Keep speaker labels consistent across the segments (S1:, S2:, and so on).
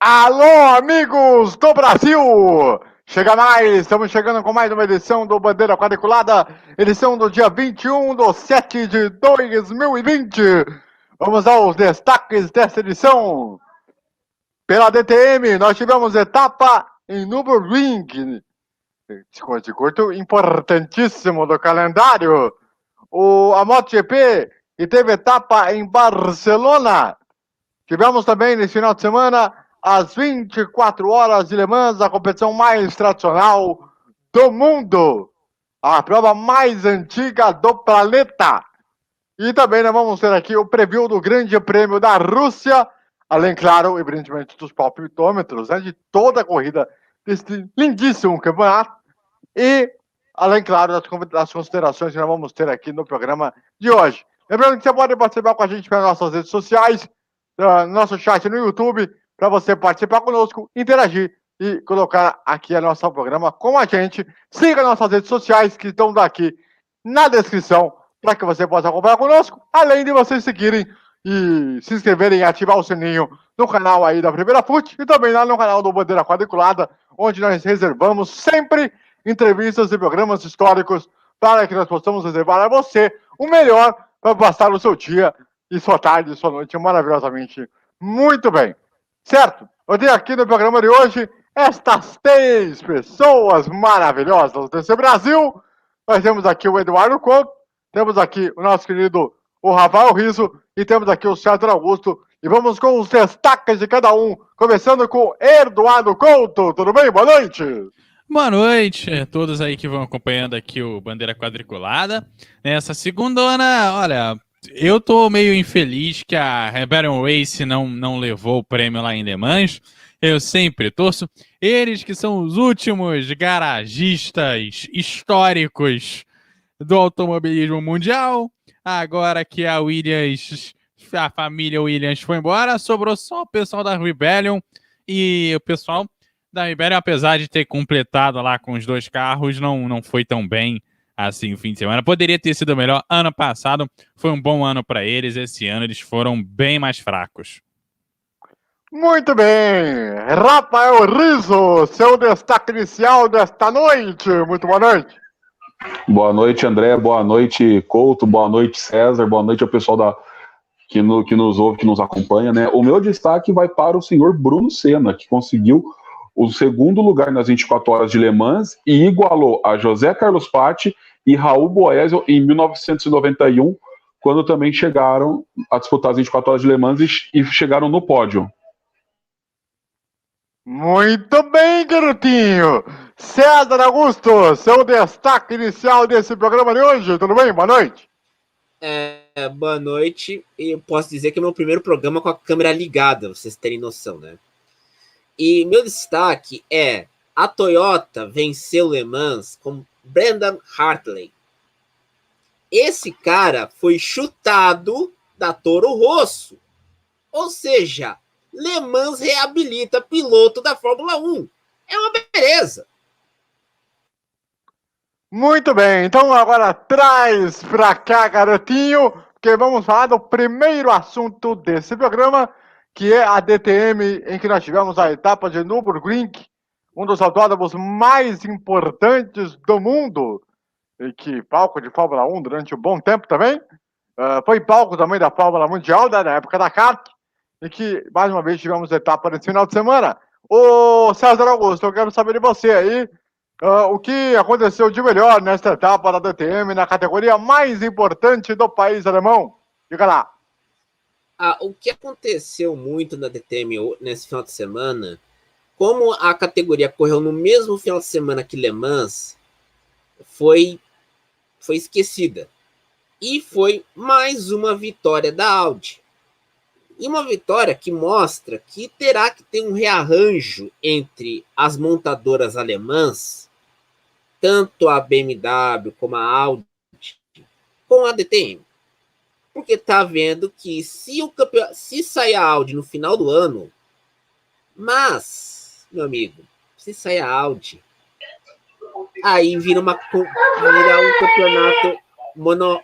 S1: Alô, amigos do Brasil! Chega mais, estamos chegando com mais uma edição do Bandeira Quadriculada, edição do dia 21/7/2020. Vamos aos destaques dessa edição. Pela DTM, nós tivemos etapa em Nürburgring, circuito importantíssimo do calendário. A MotoGP, que teve etapa em Barcelona. Tivemos também nesse final de semana às 24 horas de Le Mans, a competição mais tradicional do mundo, a prova mais antiga do planeta. E também nós vamos ter aqui o preview do Grande Prêmio da Rússia, além, claro, evidentemente, dos palpitômetros, né, de toda a corrida desse lindíssimo campeonato. E, além, claro, das considerações que nós vamos ter aqui no programa de hoje. Lembrando que você pode participar com a gente pelas nossas redes sociais, no nosso chat no YouTube, para você participar conosco, interagir e colocar aqui o nosso programa com a gente. Siga nossas redes sociais que estão daqui na descrição para que você possa acompanhar conosco, além de vocês seguirem e se inscreverem e ativar o sininho no canal aí da Primeira Fute e também lá no canal do Bandeira Quadriculada, onde nós reservamos sempre entrevistas e programas históricos para que nós possamos reservar a você o melhor para passar o seu dia e sua tarde e sua noite maravilhosamente muito bem. Certo? Eu tenho aqui no programa de hoje estas 3 pessoas maravilhosas desse Brasil. Nós temos aqui o Eduardo Couto, temos aqui o nosso querido o Rafael Riso e temos aqui o César Augusto. E vamos com os destaques de cada um, começando com Eduardo Couto. Tudo bem? Boa noite!
S2: Boa noite a todos aí que vão acompanhando aqui o Bandeira Quadriculada. Nessa segundona, olha, eu tô meio infeliz que a Rebellion Race não levou o prêmio lá em Le Mans. Eu sempre torço. Eles que são os últimos garagistas históricos do automobilismo mundial. Agora que a família Williams foi embora, sobrou só o pessoal da Rebellion. E o pessoal da Rebellion, apesar de ter completado lá com os 2 carros, não foi tão bem assim o fim de semana. Poderia ter sido melhor. Ano passado foi um bom ano para eles. Esse ano eles foram bem mais fracos.
S1: Muito bem. Rafael Riso, seu destaque inicial desta noite. Muito boa noite.
S3: Boa noite, André. Boa noite, Couto. Boa noite, César. Boa noite ao pessoal que nos ouve, que nos acompanha, né? O meu destaque vai para o senhor Bruno Senna, que conseguiu o 2º lugar nas 24 horas de Le Mans e igualou a José Carlos Patti e Raul Boesel em 1991, quando também chegaram a disputar as 24 horas de Le Mans e chegaram no pódio.
S1: Muito bem, garotinho! César Augusto, seu destaque inicial desse programa de hoje, tudo bem? Boa noite!
S4: Boa noite, e eu posso dizer que é o meu primeiro programa com a câmera ligada, vocês terem noção, né? E meu destaque é: a Toyota venceu Le Mans com Brendan Hartley. Esse cara foi chutado da Toro Rosso. Ou seja, Le Mans reabilita piloto da Fórmula 1. É uma beleza.
S1: Muito bem, então agora traz pra cá, garotinho, porque vamos falar do primeiro assunto desse programa, que é a DTM, em que nós tivemos a etapa de Nürburgring, um dos autódromos mais importantes do mundo, e que palco de Fórmula 1 durante um bom tempo também. Foi palco também da Fórmula Mundial, né, na época da kart, e que, mais uma vez, tivemos etapa nesse final de semana. Ô, César Augusto, eu quero saber de você aí, o que aconteceu de melhor nesta etapa da DTM, na categoria mais importante do país alemão? Diga lá.
S4: O que aconteceu muito na DTM nesse final de semana, como a categoria correu no mesmo final de semana que Le Mans, foi esquecida. E foi mais uma vitória da Audi. E uma vitória que mostra que terá que ter um rearranjo entre as montadoras alemãs, tanto a BMW como a Audi, com a DTM. Porque tá vendo que se sair a Audi no final do ano, mas, meu amigo, se sair a Audi, aí vira um campeonato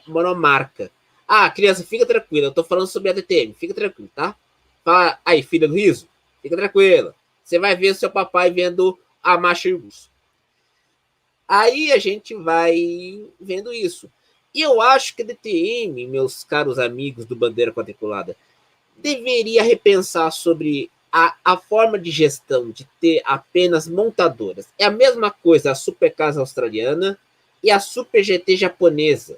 S4: monomarca. Criança, fica tranquila, eu tô falando sobre a DTM, fica tranquilo, tá? Fala aí, filha do Riso, Fica tranquila. Você vai ver o seu papai vendo a Machirus. Aí a gente vai vendo isso. E eu acho que a DTM, meus caros amigos do Bandeira Quadriculada, deveria repensar sobre a forma de gestão de ter apenas montadoras. É a mesma coisa a Supercars australiana e a Super GT japonesa.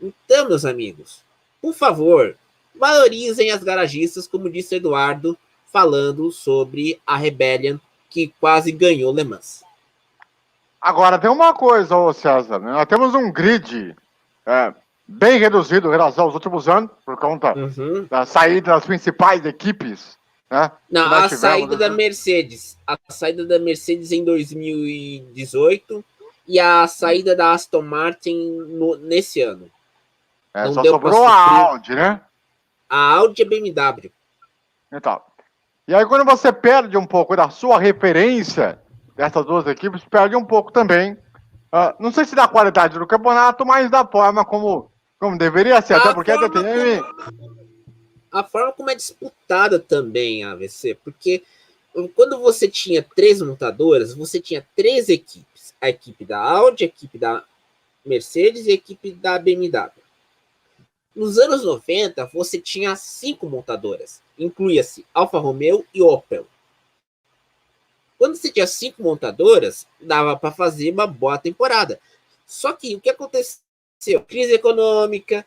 S4: Então, meus amigos, por favor, valorizem as garagistas, como disse o Eduardo, falando sobre a Rebellion, que quase ganhou Le Mans.
S1: Agora, tem uma coisa, ô César, né? Nós temos um grid bem reduzido em relação aos últimos anos, por conta da saída das principais equipes, né?
S4: Não, a saída da Mercedes. A saída da Mercedes em 2018 e a saída da Aston Martin nesse ano.
S1: Não só sobrou a Audi, né?
S4: A Audi e a BMW.
S1: Então, e aí quando você perde um pouco da sua referência dessas duas equipes, perde um pouco também. Não sei se da qualidade do campeonato, mas da forma como deveria ser. Até porque a DTM...
S4: A forma como é disputada também a AVC, porque quando você tinha 3 montadoras, você tinha 3 equipes. A equipe da Audi, a equipe da Mercedes e a equipe da BMW. Nos anos 90, você tinha 5 montadoras. Incluía-se Alfa Romeo e Opel. Quando você tinha 5 montadoras, dava para fazer uma boa temporada. Só que o que aconteceu? Crise econômica,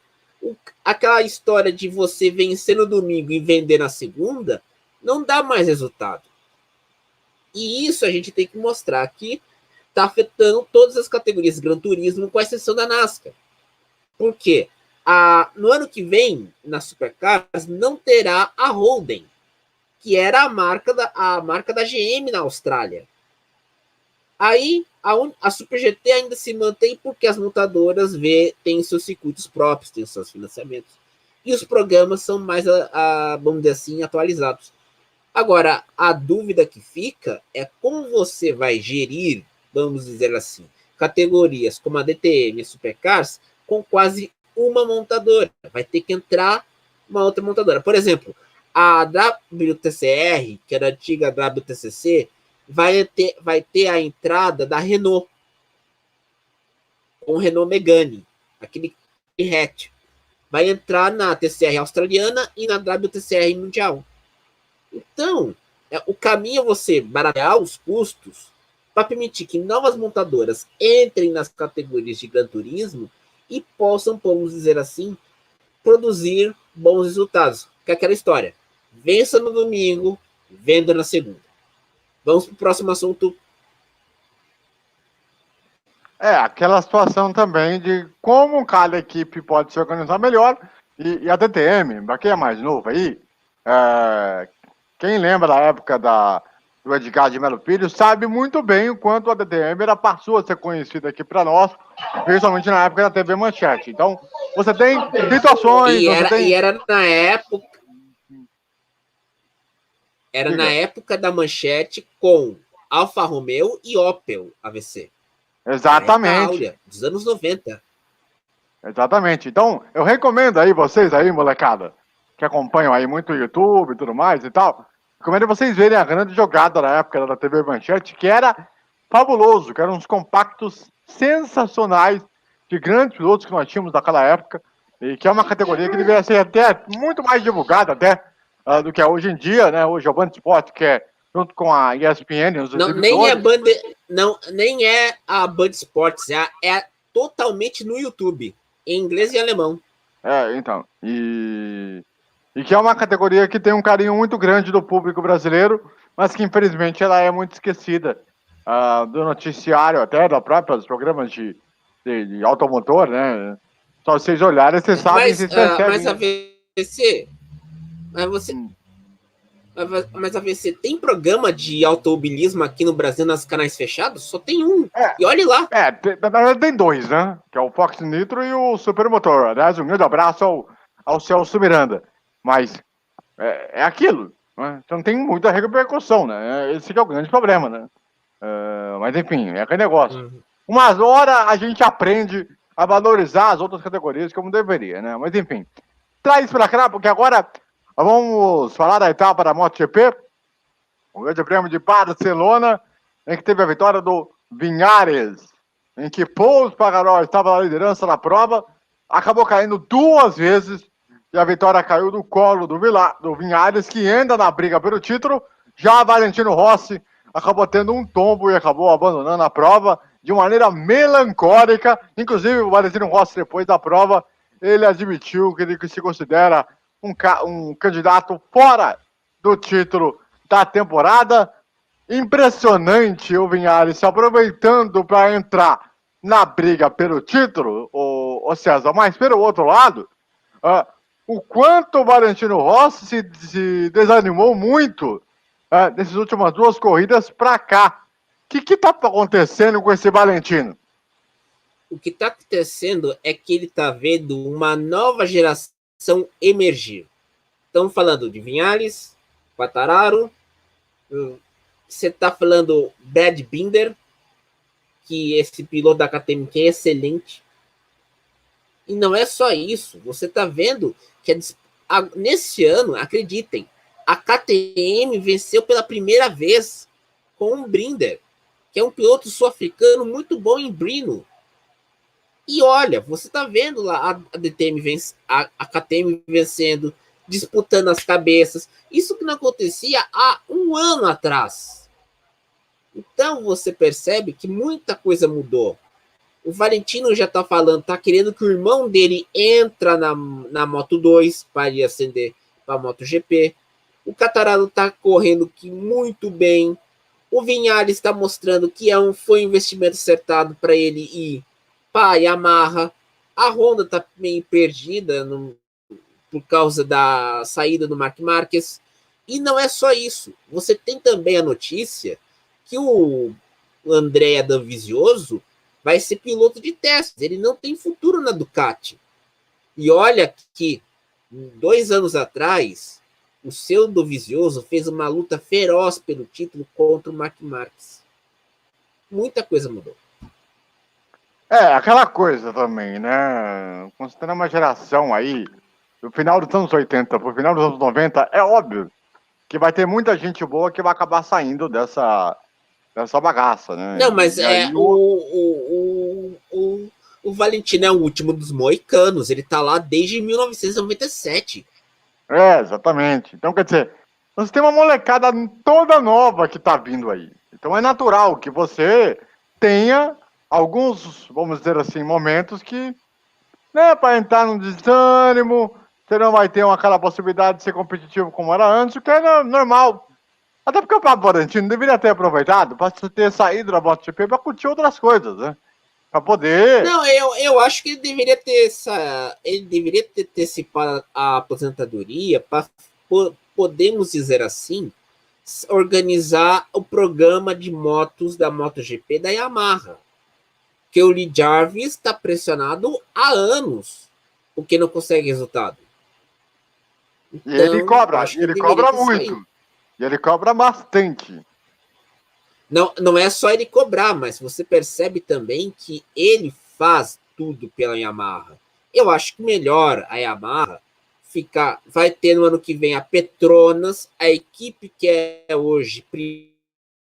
S4: aquela história de você vencer no domingo e vender na segunda, não dá mais resultado. E isso a gente tem que mostrar que está afetando todas as categorias de Gran Turismo, com exceção da NASCAR. Por quê? No ano que vem, na Supercars, não terá a Holden, que era a marca da GM na Austrália. Aí, a Super GT ainda se mantém porque as montadoras têm seus circuitos próprios, têm seus financiamentos. E os programas são mais, vamos dizer assim, atualizados. Agora, a dúvida que fica é como você vai gerir, vamos dizer assim, categorias como a DTM e a Supercars com quase uma montadora. Vai ter que entrar uma outra montadora. Por exemplo, a WTCR, que era a antiga WTCC, vai ter a entrada da Renault, com o Renault Megane, aquele hatch. Vai entrar na TCR australiana e na WTCR mundial. Então, o caminho é você baratear os custos para permitir que novas montadoras entrem nas categorias de Gran Turismo e possam, vamos dizer assim, produzir bons resultados. Que é aquela história. Vença no domingo, venda na segunda. Vamos para o próximo assunto.
S1: Aquela situação também de como cada equipe pode se organizar melhor. E a DTM, para quem é mais novo aí, quem lembra da época do Edgar de Melo Filho sabe muito bem o quanto a DTM passou a ser conhecida aqui para nós, principalmente na época da TV Manchete. Então, você tem situações...
S4: E era na época... Era na época da Manchete com Alfa Romeo e Opel AVC.
S1: Exatamente.
S4: Dos anos 90.
S1: Exatamente. Então, eu recomendo aí vocês aí, molecada, que acompanham aí muito o YouTube e tudo mais e tal, recomendo vocês verem a grande jogada na época da TV Manchete, que era fabuloso, que eram uns compactos sensacionais de grandes pilotos que nós tínhamos naquela época, e que é uma categoria que deveria ser até muito mais divulgada até do que é hoje em dia, né? Hoje é o Band Sport, que é junto com a ESPN, os
S4: nem é a Band Sports, é totalmente no YouTube, em inglês e alemão.
S1: Então, e que é uma categoria que tem um carinho muito grande do público brasileiro, mas que infelizmente ela é muito esquecida do noticiário, até dos próprios programas de automotor, né? Só vocês olharem, vocês sabem, vocês percebem.
S4: Mas a VC... Mas a VC tem programa de automobilismo aqui no Brasil nas canais fechados? Só tem um. E olhe lá.
S1: Na verdade tem 2, né? Que é o Fox Nitro e o Supermotor. Aliás, um grande abraço ao Celso Miranda. Mas é aquilo. Né? Então tem muita repercussão, né? Esse que é o grande problema, né? Mas enfim, é aquele negócio. Umas horas a gente aprende a valorizar as outras categorias como deveria, né? Mas enfim. Traz pra cá, porque agora vamos falar da etapa da MotoGP. o Grande Prêmio de Barcelona, em que teve a vitória do Vinhares, em que Paul Espargaró estava na liderança da prova, acabou caindo 2 vezes, e a vitória caiu no colo do Vinhares, que anda na briga pelo título. Já Valentino Rossi acabou tendo um tombo e acabou abandonando a prova de maneira melancólica. Inclusive, o Valentino Rossi, depois da prova, ele admitiu que ele se considera um candidato fora do título da temporada. Impressionante o Vinhares se aproveitando para entrar na briga pelo título, o César. Mas, pelo outro lado, o quanto o Valentino Rossi se desanimou muito nessas últimas 2 corridas para cá. O que está acontecendo com esse Valentino?
S4: O que está acontecendo é que ele está vendo uma nova geração emergir. Estamos falando de Vinhares, Quartararo, você está falando Brad Binder, que esse piloto da KTM que é excelente. E não é só isso. Você está vendo que nesse ano, acreditem, a KTM venceu pela primeira vez com o Binder, que é um piloto sul-africano muito bom em Brno. E olha, você está vendo lá a KTM vencendo, disputando as cabeças. Isso que não acontecia há 1 ano atrás. Então você percebe que muita coisa mudou. O Valentino já está falando, está querendo que o irmão dele entra na Moto 2 para ir ascender para a MotoGP. O Quartararo está correndo muito bem. O Vinhares está mostrando que foi um investimento acertado para ele ir para a Yamaha. A Honda está meio perdida por causa da saída do Marc Marquez. E não é só isso. Você tem também a notícia que o Andrea Dovizioso vai ser piloto de testes. Ele não tem futuro na Ducati. E olha que 2 anos atrás, o seu Dovizioso fez uma luta feroz pelo título contra o Marc Marquez. Muita coisa mudou.
S1: Aquela coisa também, né? Considerando uma geração aí, do final dos anos 80 pro final dos anos 90, é óbvio que vai ter muita gente boa que vai acabar saindo dessa bagaça, né?
S4: Não, mas o Valentino é o último dos moicanos. Ele tá lá desde 1997.
S1: Exatamente. Então, quer dizer, você tem uma molecada toda nova que tá vindo aí. Então é natural que você tenha alguns, vamos dizer assim, momentos que, né, para entrar num desânimo, você não vai ter aquela possibilidade de ser competitivo como era antes, o que é normal. Até porque o Pablo Valentino deveria ter aproveitado para ter saído da MotoGP para curtir outras coisas, né? Para poder...
S4: Não, eu acho que ele deveria ter antecipado a aposentadoria para, podemos dizer assim, organizar o programa de motos da MotoGP da Yamaha. Que o Lee Jarvis está pressionado há anos porque não consegue resultado.
S1: Então, e ele cobra muito.
S4: Saído.
S1: E ele cobra bastante.
S4: Não é só ele cobrar, mas você percebe também que ele faz tudo pela Yamaha. Eu acho que melhor a Yamaha vai ter no ano que vem a Petronas, a equipe que é hoje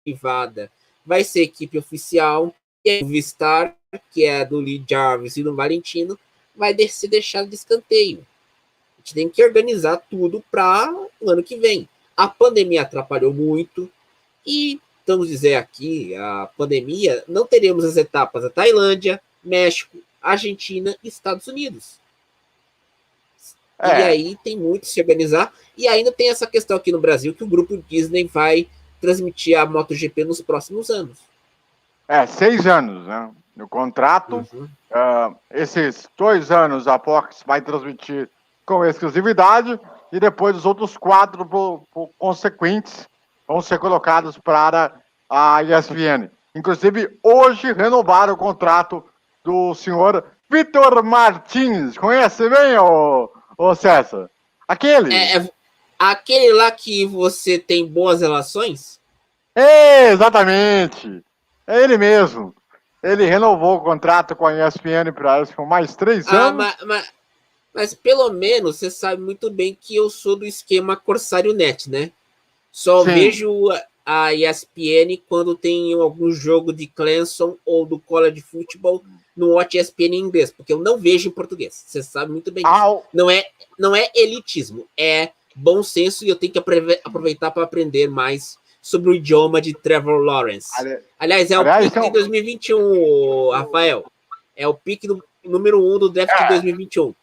S4: privada vai ser equipe oficial, e a Vistar, que é do Lee Jarvis e do Valentino, vai ser deixado de escanteio. A gente tem que organizar tudo para o ano que vem. A pandemia atrapalhou muito e, vamos dizer aqui, a pandemia, não teremos as etapas da Tailândia, México, Argentina e Estados Unidos. E aí tem muito se organizar. E ainda tem essa questão aqui no Brasil que o grupo Disney vai transmitir a MotoGP nos próximos anos.
S1: 6 anos, né? No contrato, esses 2 anos a Fox vai transmitir com exclusividade e depois os outros 4 consequentes vão ser colocados para a ESPN. Inclusive, hoje renovaram o contrato do senhor Vitor Martins. Conhece bem, ô César? Aquele?
S4: Aquele lá que você tem boas relações?
S1: Exatamente. É ele mesmo. Ele renovou o contrato com a ESPN por mais 3 anos.
S4: Mas pelo menos você sabe muito bem que eu sou do esquema Corsário Net, né? Só Sim. Vejo a ESPN quando tem algum jogo de Clemson ou do College Football no Watch ESPN em inglês, porque eu não vejo em português. Você sabe muito bem disso. Não é elitismo, é bom senso e eu tenho que aproveitar para aprender mais sobre o idioma de Trevor Lawrence. Aliás, é o pick de 2021, Rafael. É o pick número 1 do draft de 2021.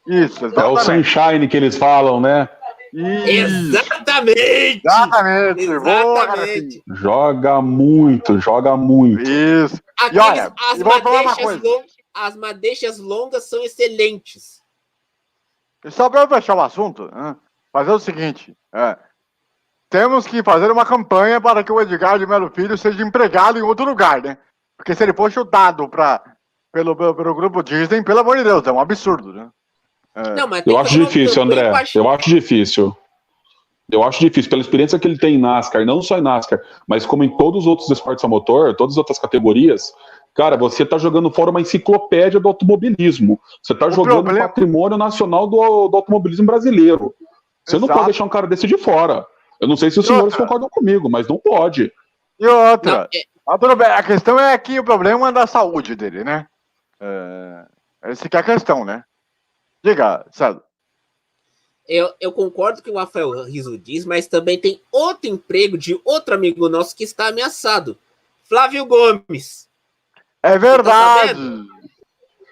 S1: Isso,
S3: exatamente. É o Sunshine que eles falam, né?
S4: Exatamente!
S1: Exatamente!
S3: Joga muito.
S1: Isso. E olha,
S4: as madeixas longas são excelentes.
S1: E só para eu fechar o assunto, fazer o seguinte: temos que fazer uma campanha para que o Edgar de Melo Filho seja empregado em outro lugar, né? Porque se ele for chutado pelo grupo Disney, pelo amor de Deus, é um absurdo, né?
S4: Não, mas
S3: eu acho difícil, André. Eu acho difícil. Pela experiência que ele tem em NASCAR, não só em NASCAR, mas como em todos os outros esportes a motor, todas as outras categorias. Cara, você tá jogando fora uma enciclopédia do automobilismo. Você tá jogando patrimônio nacional do automobilismo brasileiro. Você não pode deixar um cara desse de fora. Eu não sei se os senhores concordam comigo, mas não pode.
S1: E outra, a questão é que o problema é da saúde dele, né? Essa que é a questão, né? Diga, César.
S4: Eu concordo com o Rafael Rizzo diz, mas também tem outro emprego de outro amigo nosso que está ameaçado. Flávio Gomes.
S1: É verdade.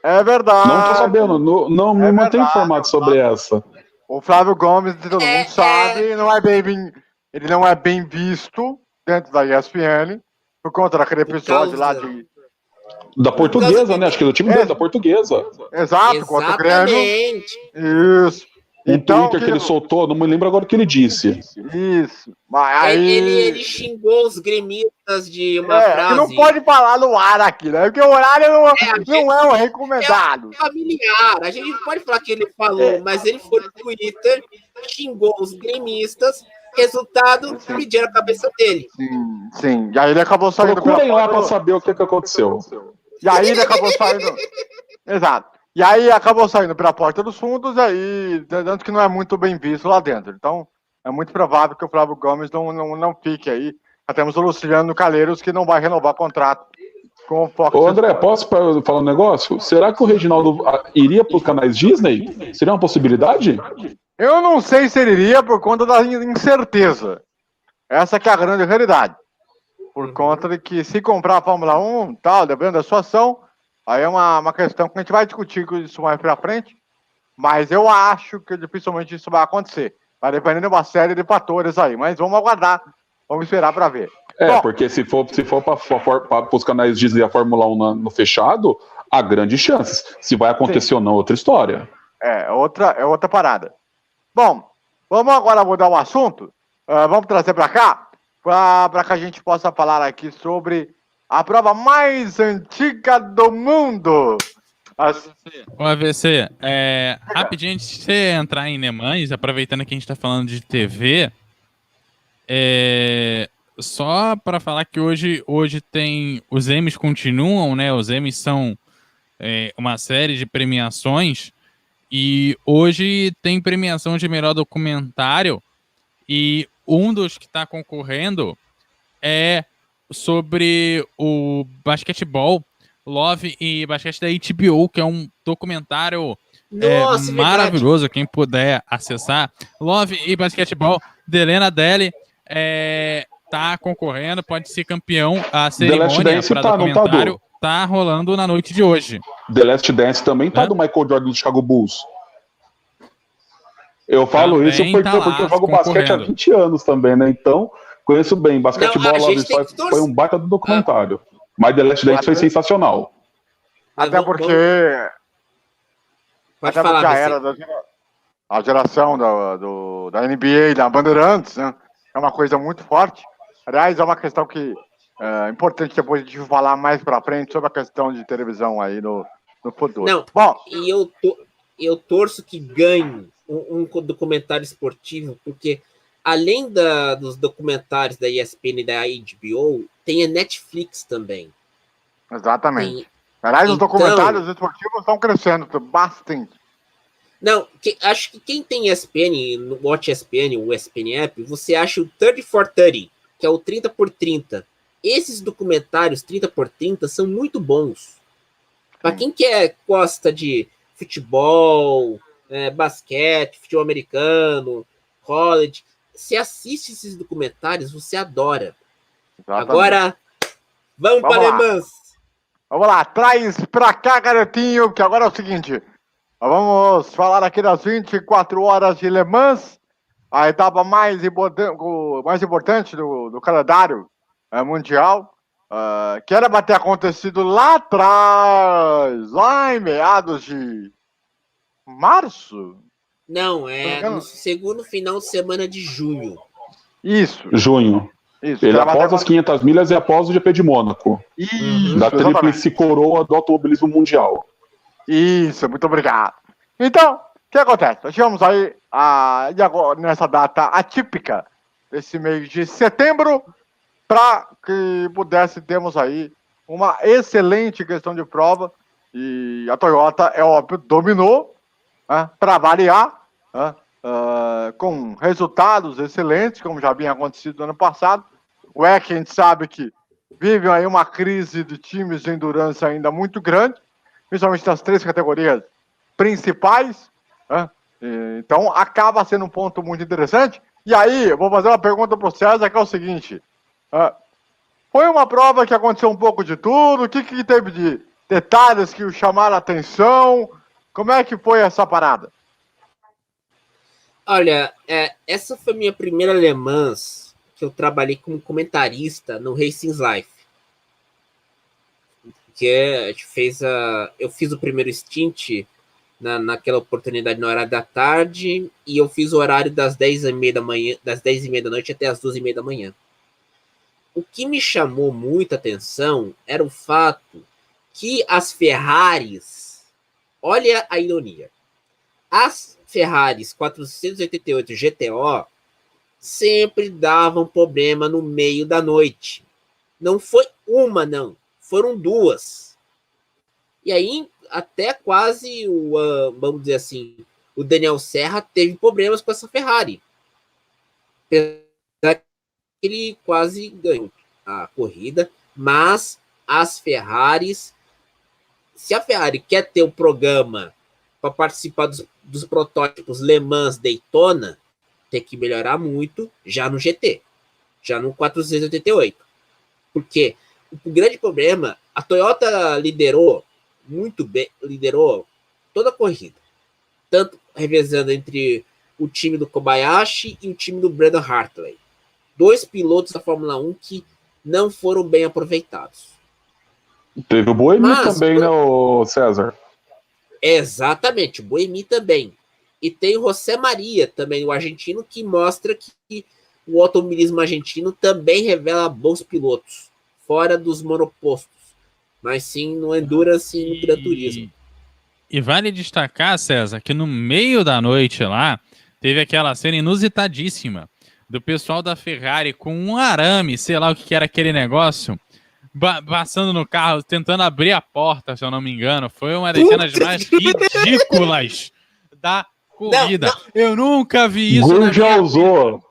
S1: É verdade.
S3: Não tô sabendo. Não me mantenho informado sobre essa.
S1: O Flávio Gomes, todo mundo sabe, ele não é bem visto dentro da ESPN por conta daquele episódio lá
S3: da Portuguesa, né? Acho que é do time dele, da Portuguesa.
S1: Exato, contra o Grêmio. Isso.
S3: Então, Twitter que ele soltou, não me lembro agora o que ele disse.
S1: Isso. Mas aí...
S4: ele xingou os gremistas de uma frase.
S1: Que não pode falar no ar aqui, né? Porque o horário não é o recomendado.
S4: É familiar. A gente pode falar que ele falou, mas ele foi no Twitter, xingou os gremistas, resultado, pediram a cabeça dele.
S1: Sim. E aí ele acabou saindo...
S3: Procurem lá pra saber o que aconteceu.
S1: E aí ele acabou saindo... Exato. E aí acabou saindo pela porta dos fundos, aí, tanto que não é muito bem visto lá dentro. Então, é muito provável que o Flávio Gomes não fique aí. Já temos o Luciano Calheiros, que não vai renovar contrato com o Fox.
S3: Ô, André, posso falar um negócio? Será que o Reginaldo iria para os canais Disney? Seria uma possibilidade?
S1: Eu não sei se ele iria por conta da incerteza. Essa que é a grande realidade. Por conta de que se comprar a Fórmula 1, tal, dependendo da situação... Aí é uma questão que a gente vai discutir isso mais pra frente, mas eu acho que dificilmente isso vai acontecer. Vai depender de uma série de fatores aí, mas vamos aguardar, vamos esperar pra ver.
S3: Bom, porque se for para os canais Disney a Fórmula 1 no fechado, há grandes chances. Se vai acontecer ou não, outra história.
S1: É outra parada. Bom, vamos agora mudar o assunto, vamos trazer pra cá, pra que a gente possa falar aqui sobre... a prova mais antiga do mundo.
S2: O AVC, rapidinho, antes de você entrar em Nemães, aproveitando que a gente está falando de TV, só para falar que hoje tem... Os Emmys continuam, né? Os Emmys são uma série de premiações e hoje tem premiação de melhor documentário e um dos que está concorrendo é sobre o basquetebol, Love e Basquete da HBO, que é um documentário maravilhoso, quem puder acessar. Love e Basquetebol, de Helena Deli, tá concorrendo, pode ser campeão. A cerimônia para documentário tá rolando na noite de hoje.
S3: The Last Dance também tá do Michael Jordan do Chicago Bulls. Eu falo isso porque eu jogo basquete há 20 anos também, né? Então... conheço bem, basquetebol foi um baita do documentário. Mas The Last Dance foi sensacional.
S1: Até porque a geração da NBA, da Bandeirantes, né? É uma coisa muito forte. Aliás, é uma questão que é importante depois a gente falar mais pra frente sobre a questão de televisão aí no futuro.
S4: Não, bom, e eu torço que ganhe um documentário esportivo, porque além dos documentários da ESPN e da HBO, tem a Netflix também.
S1: Exatamente. Aliás, os documentários esportivos estão crescendo bastante.
S4: Não, acho que quem tem ESPN, no Watch ESPN, o ESPN App, você acha o 30 for 30, que é o 30x30. Esses documentários 30x30 são muito bons. Para quem gosta de futebol, basquete, futebol americano, college, você assiste esses documentários, você adora.
S1: Exatamente.
S4: Agora, vamos para
S1: lá.
S4: Le Mans.
S1: Vamos lá, traz pra cá, garotinho, que agora é o seguinte. Nós vamos falar aqui das 24 horas de Le Mans, a etapa mais importante do calendário mundial, que era para ter acontecido lá atrás, lá em meados de março.
S4: Não, no segundo final de semana de junho.
S1: Isso.
S3: Junho.
S1: Isso.
S3: Ele após as 500 milhas e após o GP de Mônaco.
S1: Isso,
S3: da tríplice coroa do automobilismo mundial.
S1: Isso, muito obrigado. Então, o que acontece? Nós tivemos aí, nessa data atípica, desse mês de setembro, para que termos aí uma excelente questão de prova. E a Toyota, é óbvio, dominou, né, para variar, né, com resultados excelentes, como já vinha acontecido no ano passado. O WEC, a gente sabe que vive aí uma crise de times de endurance ainda muito grande, principalmente nas 3 categorias principais, né? Então acaba sendo um ponto muito interessante. E aí, eu vou fazer uma pergunta para o César, que é o seguinte: foi uma prova que aconteceu um pouco de tudo, o que teve de detalhes que o chamaram a atenção? Como é que foi essa parada?
S4: Olha, essa foi minha primeira Le Mans que eu trabalhei como comentarista no Racing Life. Que a gente eu fiz o primeiro stint naquela oportunidade no horário da tarde, e eu fiz o horário das 10h30 da manhã, das 10h30 da noite até as 2h30 da manhã. O que me chamou muita atenção era o fato que as Ferraris, olha a ironia, as Ferraris 488 GTO sempre davam problema no meio da noite. Não foi uma, não. Foram 2. E aí, até quase, vamos dizer assim, o Daniel Serra teve problemas com essa Ferrari. Apesar que ele quase ganhou a corrida, mas as Ferraris, se a Ferrari quer ter um programa para participar dos protótipos Le Mans Daytona, tem que melhorar muito já no GT, já no 488. Porque o grande problema, a Toyota liderou muito bem, liderou toda a corrida, tanto revezando entre o time do Kobayashi e o time do Brandon Hartley. 2 pilotos da Fórmula 1 que não foram bem aproveitados.
S3: Teve o Boemi também, né, o César?
S4: Exatamente, o Boemi também. E tem o José Maria também, o argentino, que mostra que o automobilismo argentino também revela bons pilotos, fora dos monopostos, mas sim no Endurance e no Gran Turismo.
S2: E vale destacar, César, que no meio da noite lá, teve aquela cena inusitadíssima do pessoal da Ferrari com um arame, sei lá o que era aquele negócio, passando no carro, tentando abrir a porta, se eu não me engano. Foi uma das cenas mais ridículas da corrida. Não. Eu nunca vi isso.
S3: Gurja usou.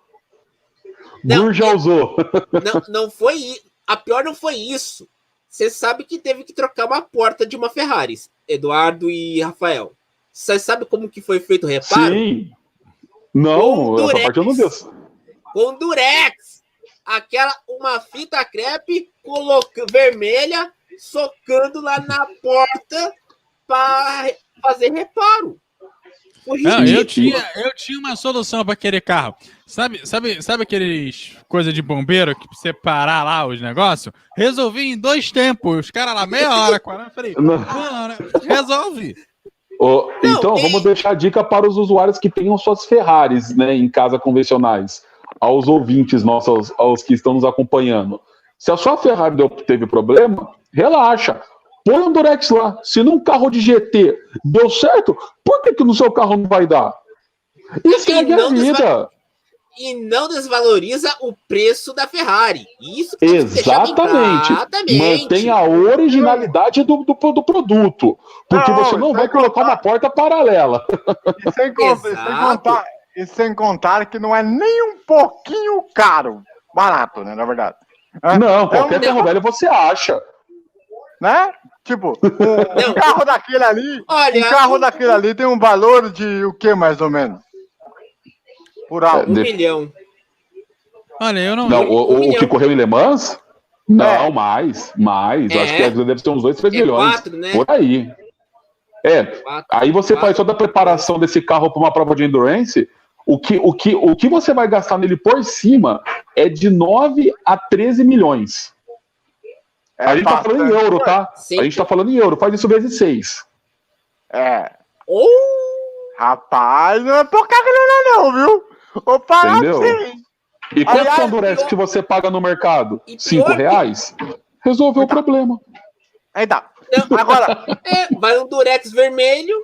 S4: Não foi. A pior não foi isso. Você sabe que teve que trocar uma porta de uma Ferrari, Eduardo e Rafael. Você sabe como que foi feito o reparo?
S3: Sim. Não, essa parte eu não vi.
S4: Com Durex. Uma fita crepe vermelha, socando lá na porta para fazer reparo.
S2: Não, eu tinha uma solução para aquele carro. Sabe aqueles coisa de bombeiro que você parar lá os negócios? Resolvi em 2 tempos. Os caras lá, meia hora, 40. Falei, resolve.
S3: Então, vamos deixar a dica para os usuários que tenham suas Ferraris, né, em casa convencionais. Aos ouvintes nossos, aos que estão nos acompanhando. Se a sua Ferrari teve problema, relaxa. Põe um Durex lá. Se num carro de GT deu certo, por que no seu carro não vai dar? E segue a vida.
S4: E não desvaloriza o preço da Ferrari. Isso que
S3: exatamente. Mantém a originalidade do produto. Porque você não vai colocar uma porta paralela.
S1: E sem contar que não é nem um pouquinho caro. barato, né, na verdade.
S3: Não, qualquer carro velho você acha.
S1: Né? Tipo, um carro daquele ali,
S4: Olha,
S1: um carro daquele ali tem um valor de o que, mais ou menos? Por alto.
S4: 1 milhão.
S2: Olha, eu não.
S3: Não, o
S4: milhão.
S3: que correu em Le Mans? Não, mais. Eu acho que deve ter uns 2, 3 milhões.
S4: 4, né?
S3: Por aí. Aí você faz toda a preparação desse carro para uma prova de endurance. O que você vai gastar nele por cima é de 9 a 13 milhões. A gente tá falando em euro, tá?
S4: Sim.
S3: A gente tá falando em euro. Faz isso vezes 6.
S1: Rapaz, não é pouca grana não, viu? Vou parar pra você, hein?
S3: E quanto são Durex que você paga no mercado? R$5? Resolveu o problema.
S1: Então, agora...
S4: vai um Durex vermelho,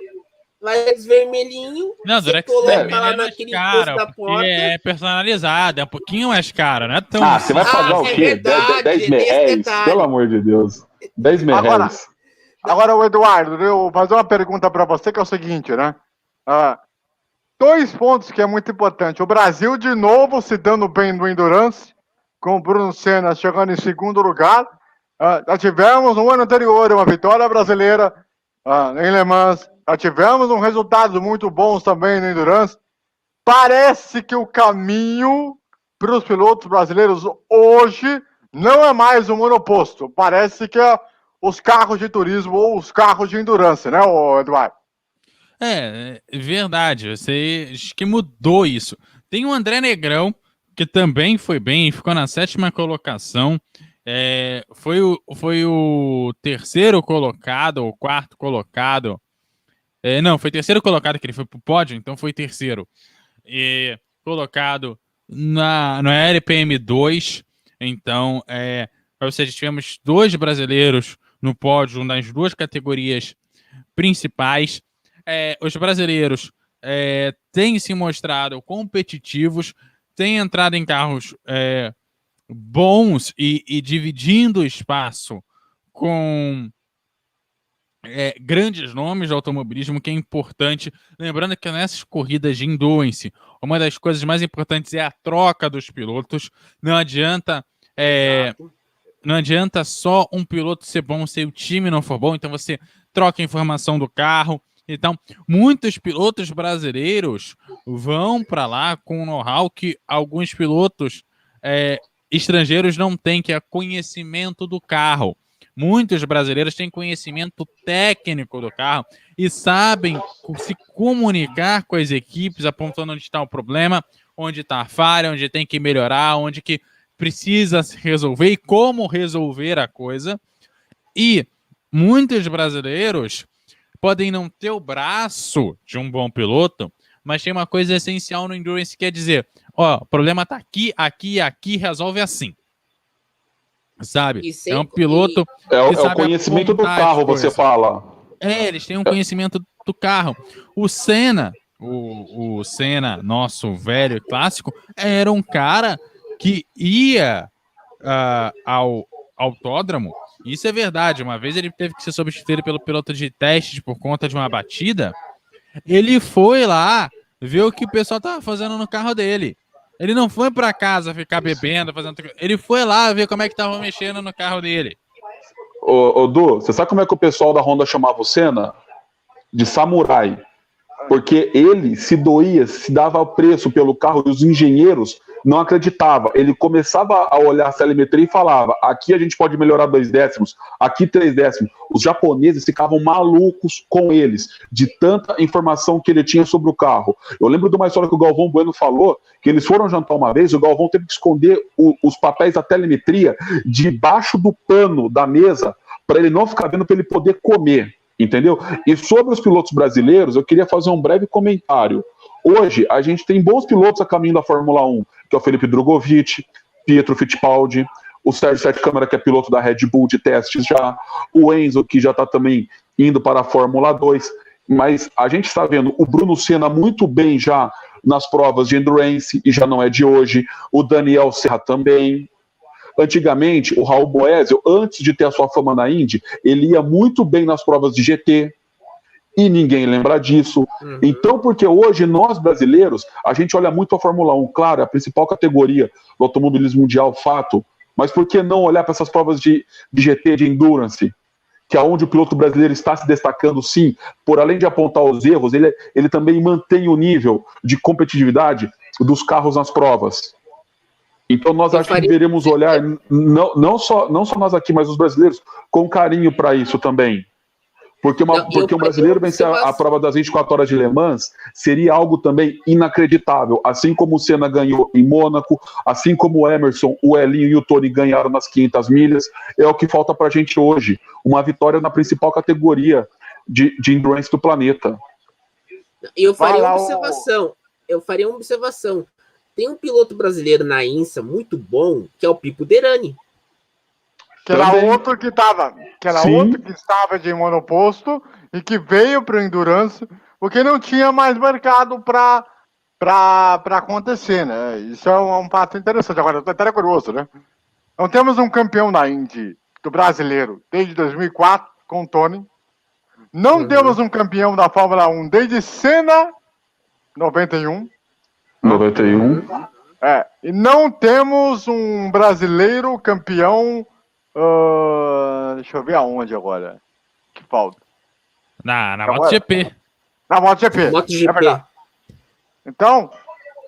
S4: Durex vermelhinho.
S2: Não, Durex vermelho é mais caro, porque é personalizado, é um pouquinho mais caro, não é tão...
S3: Você vai pagar o quê? 10 reais? Pelo amor de Deus. 10 reais.
S1: Agora, o Eduardo, eu vou fazer uma pergunta para você, que é o seguinte, né? 2 pontos que é muito importante. O Brasil, de novo, se dando bem no Endurance, com o Bruno Senna chegando em segundo lugar. Já tivemos no ano anterior uma vitória brasileira em Le Mans. Já tivemos um resultado muito bons também no Endurance. Parece que o caminho para os pilotos brasileiros hoje não é mais o monoposto. Parece que é os carros de turismo ou os carros de Endurance, né, Eduardo?
S2: É verdade. Você acho que mudou isso. Tem o André Negrão, que também foi bem, ficou na 7ª colocação. Foi o terceiro colocado, ou quarto colocado. Não, foi terceiro colocado, que ele foi pro pódio, então foi terceiro. Colocado no LPM2. Então, ou seja, tivemos 2 brasileiros no pódio nas 2 categorias principais. Os brasileiros têm se mostrado competitivos, têm entrado em carros bons e dividindo espaço com grandes nomes do automobilismo, que é importante. Lembrando que nessas corridas de endurance, uma das coisas mais importantes é a troca dos pilotos. Não adianta só um piloto ser bom se o time não for bom, então você troca a informação do carro. Então, muitos pilotos brasileiros vão para lá com um know-how que alguns pilotos estrangeiros não têm, que é conhecimento do carro. Muitos brasileiros têm conhecimento técnico do carro e sabem se comunicar com as equipes, apontando onde está o problema, onde está a falha, onde tem que melhorar, onde que precisa se resolver e como resolver a coisa. E muitos brasileiros podem não ter o braço de um bom piloto, mas tem uma coisa essencial no Endurance, que é dizer, o problema tá aqui, resolve assim. Sabe? É um piloto...
S3: É o conhecimento do carro, você fala.
S2: Eles têm um conhecimento do carro. O Senna, o Senna, nosso velho clássico, era um cara que ia ao autódromo. Isso é verdade. Uma vez ele teve que ser substituído pelo piloto de testes por conta de uma batida. Ele foi lá ver o que o pessoal tava fazendo no carro dele. Ele não foi para casa ficar bebendo, fazendo... Ele foi lá ver como é que tava mexendo no carro dele.
S3: Ô, Du, você sabe como é que o pessoal da Honda chamava o Senna? De samurai. Porque ele se doía, se dava preço pelo carro e os engenheiros não acreditavam. Ele começava a olhar a telemetria e falava, aqui a gente pode melhorar 2 décimos, aqui 3 décimos. Os japoneses ficavam malucos com eles, de tanta informação que ele tinha sobre o carro. Eu lembro de uma história que o Galvão Bueno falou, que eles foram jantar uma vez, o Galvão teve que esconder os papéis da telemetria debaixo do pano da mesa, para ele não ficar vendo, para ele poder comer. Entendeu? E sobre os pilotos brasileiros, eu queria fazer um breve comentário. Hoje, a gente tem bons pilotos a caminho da Fórmula 1, que é o Felipe Drogovic, Pietro Fittipaldi, o Sérgio Sete Câmara, que é piloto da Red Bull de testes já, o Enzo, que já está também indo para a Fórmula 2, mas a gente está vendo o Bruno Senna muito bem já nas provas de Endurance, e já não é de hoje, o Daniel Serra também. Antigamente, o Raul Boesel, antes de ter a sua fama na Indy, ele ia muito bem nas provas de GT. e ninguém lembra disso. Então, porque hoje nós brasileiros, a gente olha muito a Fórmula 1, claro, é a principal categoria do automobilismo mundial, fato, mas por que não olhar para essas provas de GT, de endurance, que é onde o piloto brasileiro está se destacando, sim, por além de apontar os erros, ele também mantém o nível de competitividade dos carros nas provas. Então nós acho que deveríamos olhar, não só nós aqui, mas os brasileiros, com carinho para isso também. Porque um brasileiro vencer a prova das 24 horas de Le Mans seria algo também inacreditável. Assim como o Senna ganhou em Mônaco, assim como o Emerson, o Elinho e o Tony ganharam nas 500 milhas, é o que falta pra gente hoje. Uma vitória na principal categoria de endurance do planeta.
S4: Eu faria uma observação. Tem um piloto brasileiro na INSA muito bom, que é o Pipo Derani.
S1: Que era outro que estava de monoposto e que veio para o Endurance, porque não tinha mais mercado para acontecer, né? Isso é um fato interessante. Agora, eu estou até curioso, né? Então, temos um campeão da Indy, do brasileiro, desde 2004, com o Tony. Não temos um campeão da Fórmula 1 desde Senna, 91.
S3: 91.
S1: E não temos um brasileiro campeão. Deixa eu ver aonde agora. Que falta.
S2: Na MotoGP.
S1: Na MotoGP. É verdade. Então,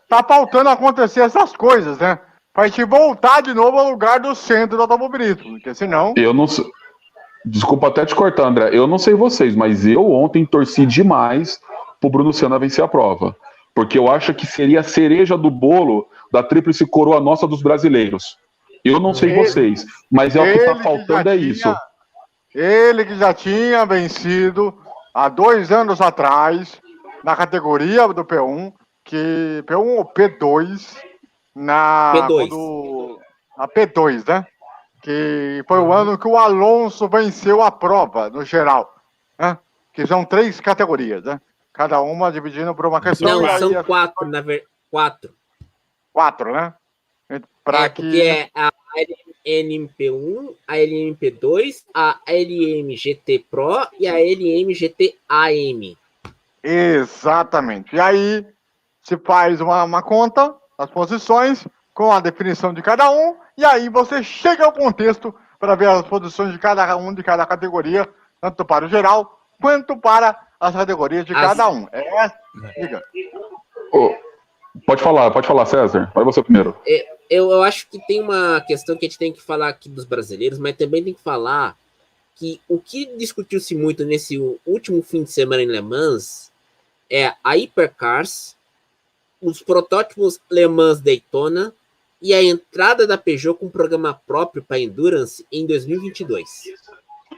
S1: tá faltando acontecer essas coisas, né? Pra gente voltar de novo ao lugar do centro do automobilismo. Porque senão.
S3: Eu não sei. Desculpa até te cortar, André. Eu não sei vocês, mas eu ontem torci demais pro Bruno Senna vencer a prova. Porque eu acho que seria a cereja do bolo da tríplice coroa nossa dos brasileiros. Eu não sei vocês, mas é o que tá faltando, é isso.
S1: Ele que já tinha vencido há 2 anos atrás, na categoria do P1, que P1 ou P2, na P2, né? Que foi o ano que o Alonso venceu a prova, no geral. Né? Que são 3 categorias, né? Cada uma dividindo por uma questão.
S4: Não, são 4, na verdade.
S1: 4, né?
S4: Porque é a LMP1, a LMP2, a LMGT Pro e a LMGT AM.
S1: Exatamente. E aí se faz uma conta, as posições, com a definição de cada um, e aí você chega ao contexto para ver as posições de cada um de cada categoria, tanto para o geral, quanto para as categorias de cada um. Diga.
S3: Pode falar, César. Vai você primeiro.
S4: Eu acho que tem uma questão que a gente tem que falar aqui dos brasileiros, mas também tem que falar que o que discutiu-se muito nesse último fim de semana em Le Mans é a Hypercars, os protótipos Le Mans Daytona e a entrada da Peugeot com um programa próprio para Endurance em 2022.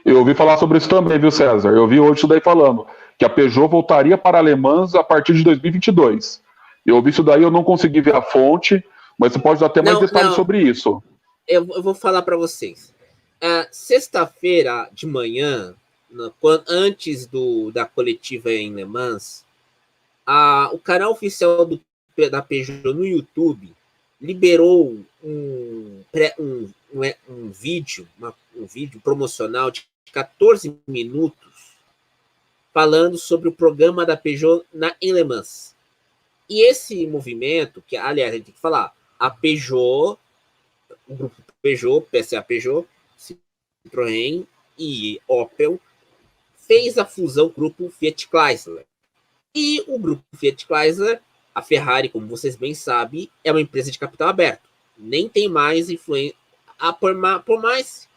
S3: Eu ouvi falar sobre isso também, viu, César? Eu vi hoje isso daí falando, que a Peugeot voltaria para Le Mans a partir de 2022. Eu ouvi isso daí, eu não consegui ver a fonte, mas você pode dar até mais detalhes sobre isso.
S4: Eu vou falar para vocês. Sexta-feira de manhã, antes da coletiva em Le Mans, o canal oficial da Peugeot no YouTube liberou um vídeo promocional de 14 minutos falando sobre o programa da Peugeot em Le Mans. E esse movimento, que aliás a gente tem que falar, a Peugeot, o grupo Peugeot, PSA Peugeot, Citroën e Opel, fez a fusão grupo Fiat Chrysler. E o grupo Fiat Chrysler, a Ferrari, como vocês bem sabem, é uma empresa de capital aberto. Nem tem mais influência. Por mais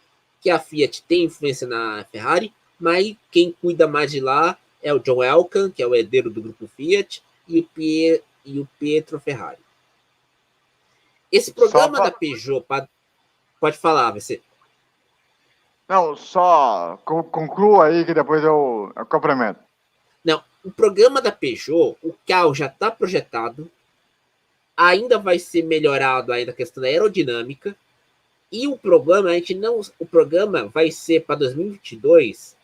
S4: que a Fiat tenha influência na Ferrari, mas quem cuida mais de lá é o John Elkann, que é o herdeiro do grupo Fiat, e o Pietro Ferrari. Esse programa da Peugeot, pode falar, você.
S1: Não, só conclua aí que depois eu complemento.
S4: Não, o programa da Peugeot, o carro já está projetado, ainda vai ser melhorado ainda a questão da aerodinâmica, e o programa vai ser para 2022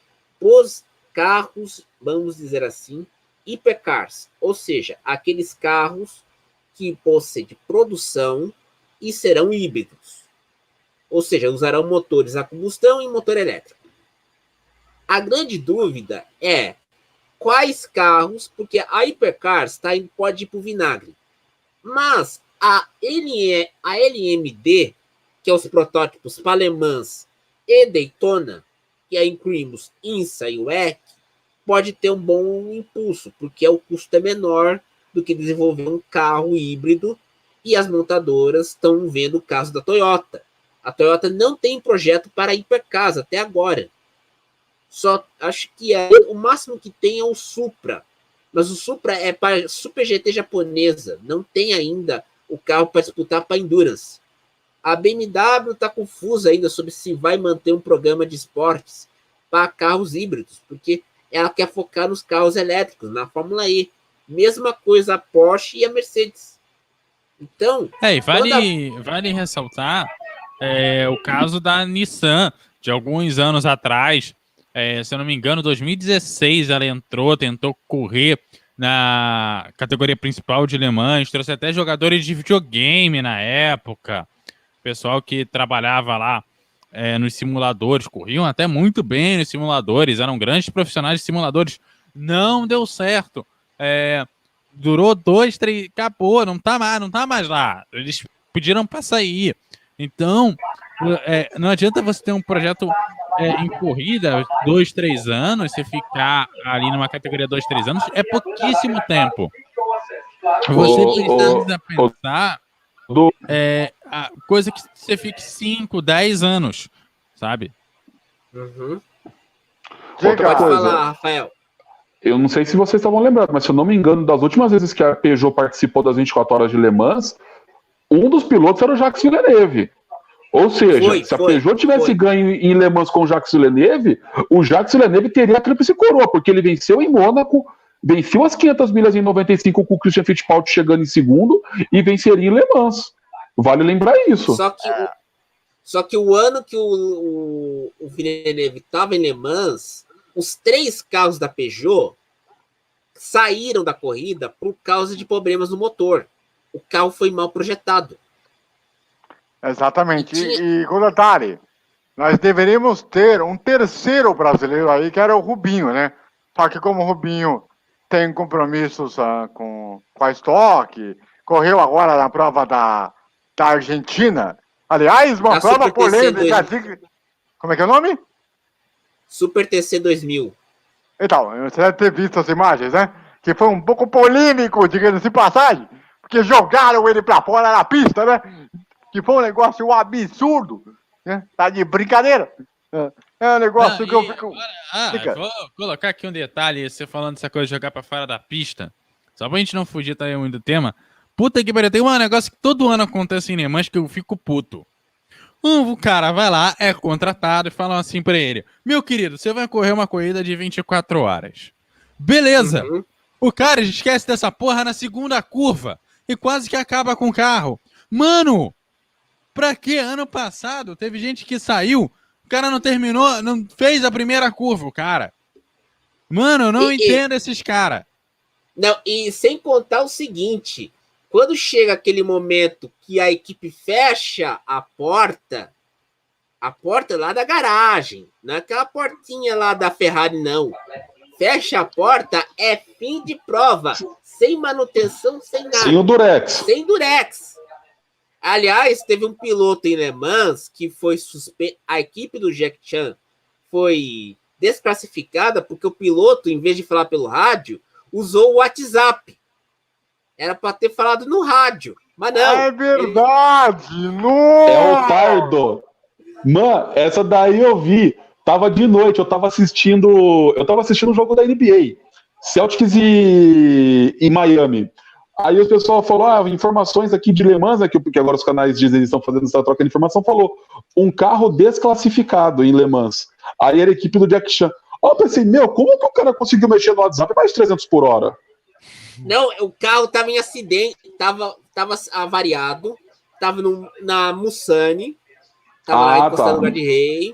S4: os carros, vamos dizer assim, hypercars, ou seja, aqueles carros que possuem de produção e serão híbridos, ou seja, usarão motores a combustão e motor elétrico. A grande dúvida é quais carros, porque a Hypercars pode ir para o vinagre. Mas a LMD, que é os protótipos para Le Mans e Daytona, que aí incluímos INSA e WEC, pode ter um bom impulso, porque o custo é menor do que desenvolver um carro híbrido, e as montadoras estão vendo o caso da Toyota. A Toyota não tem projeto para Hypercars até agora. Só acho que o máximo que tem é o Supra. Mas o Supra é para Super GT japonesa. Não tem ainda o carro para disputar para Endurance. A BMW está confusa ainda sobre se vai manter um programa de esportes para carros híbridos, porque ela quer focar nos carros elétricos, na Fórmula E. Mesma coisa a Porsche e a Mercedes. Então...
S2: E vale ressaltar o caso da Nissan, de alguns anos atrás. Se eu não me engano, 2016 ela tentou correr na categoria principal de Le Mans, trouxe até jogadores de videogame na época, pessoal que trabalhava lá nos simuladores, corriam até muito bem nos simuladores, eram grandes profissionais de simuladores, não deu certo, durou 2, 3, acabou, não tá mais lá, eles pediram para sair, então não adianta você ter um projeto em corrida, 2, 3 anos, você ficar ali numa categoria 2, 3 anos, é pouquíssimo tempo. Você precisa pensar a coisa que você fique 5, 10 anos, sabe?
S4: Uhum.
S3: Outra
S4: Pode
S3: coisa,
S4: falar, Rafael.
S3: eu não sei se vocês estavam lembrados, mas se eu não me engano, das últimas vezes que a Peugeot participou das 24 horas de Le Mans, um dos pilotos era o Jacques Villeneuve. Ou seja, se a Peugeot tivesse ganho em Le Mans com o Jacques Villeneuve, o Jacques Villeneuve teria a tríplice coroa, porque ele venceu em Mônaco, venceu as 500 milhas em 95 com o Christian Fittipaldi chegando em segundo e venceria em Le Mans. Vale lembrar isso.
S4: Só que o ano que o Villeneuve estava em Le Mans, os 3 carros da Peugeot saíram da corrida por causa de problemas no motor. O carro foi mal projetado.
S1: Exatamente. E com detalhe, nós deveríamos ter um terceiro brasileiro aí, que era o Rubinho, né? Só que como o Rubinho tem compromissos com a Stock, correu agora na prova da Argentina. Aliás, uma prova polêmica. Como é que é o nome?
S4: Super TC 2000.
S1: Então, você deve ter visto as imagens, né? Que foi um pouco polêmico, digamos de passagem, porque jogaram ele pra fora da pista, né? Que foi um negócio absurdo, né? Tá de brincadeira. É um negócio que eu fico...
S2: Vou colocar aqui um detalhe, você falando dessa coisa de jogar pra fora da pista, só pra gente não fugir também muito do tema. Puta que pariu, tem um negócio que todo ano acontece em Le Mans que eu fico puto. O cara vai lá, é contratado e fala assim pra ele: meu querido, você vai correr uma corrida de 24 horas. Beleza.
S4: Uhum.
S2: O cara esquece dessa porra na segunda curva e quase que acaba com o carro. Mano, pra que ano passado teve gente que saiu, o cara não terminou, não fez a primeira curva, o cara. Mano, eu não entendo esses caras.
S4: Não, e sem contar o seguinte, quando chega aquele momento que a equipe fecha a porta lá da garagem, não é aquela portinha lá da Ferrari, não. Fecha a porta, é fim de prova, sem manutenção, sem nada.
S3: Sem o Durex.
S4: Sem Durex. Aliás, teve um piloto em Le Mans que foi suspenso. A equipe do Jack Chan foi desclassificada porque o piloto, em vez de falar pelo rádio, usou o WhatsApp. Era para ter falado no rádio, mas não.
S1: É verdade,
S3: É o Pardo. Mano, essa daí eu vi. Tava de noite, eu tava assistindo um jogo da NBA, Celtics e Miami. Aí o pessoal falou, informações aqui de Le Mans, aqui, porque agora os canais dizem que estão fazendo essa troca de informação, falou, um carro desclassificado em Le Mans. Aí era a equipe do Jack Chan. Eu pensei, como que o cara conseguiu mexer no WhatsApp mais de 300 por hora?
S4: Não, o carro tava em acidente, tava avariado, tava na Mussani, tava lá encostado no guarda-rei,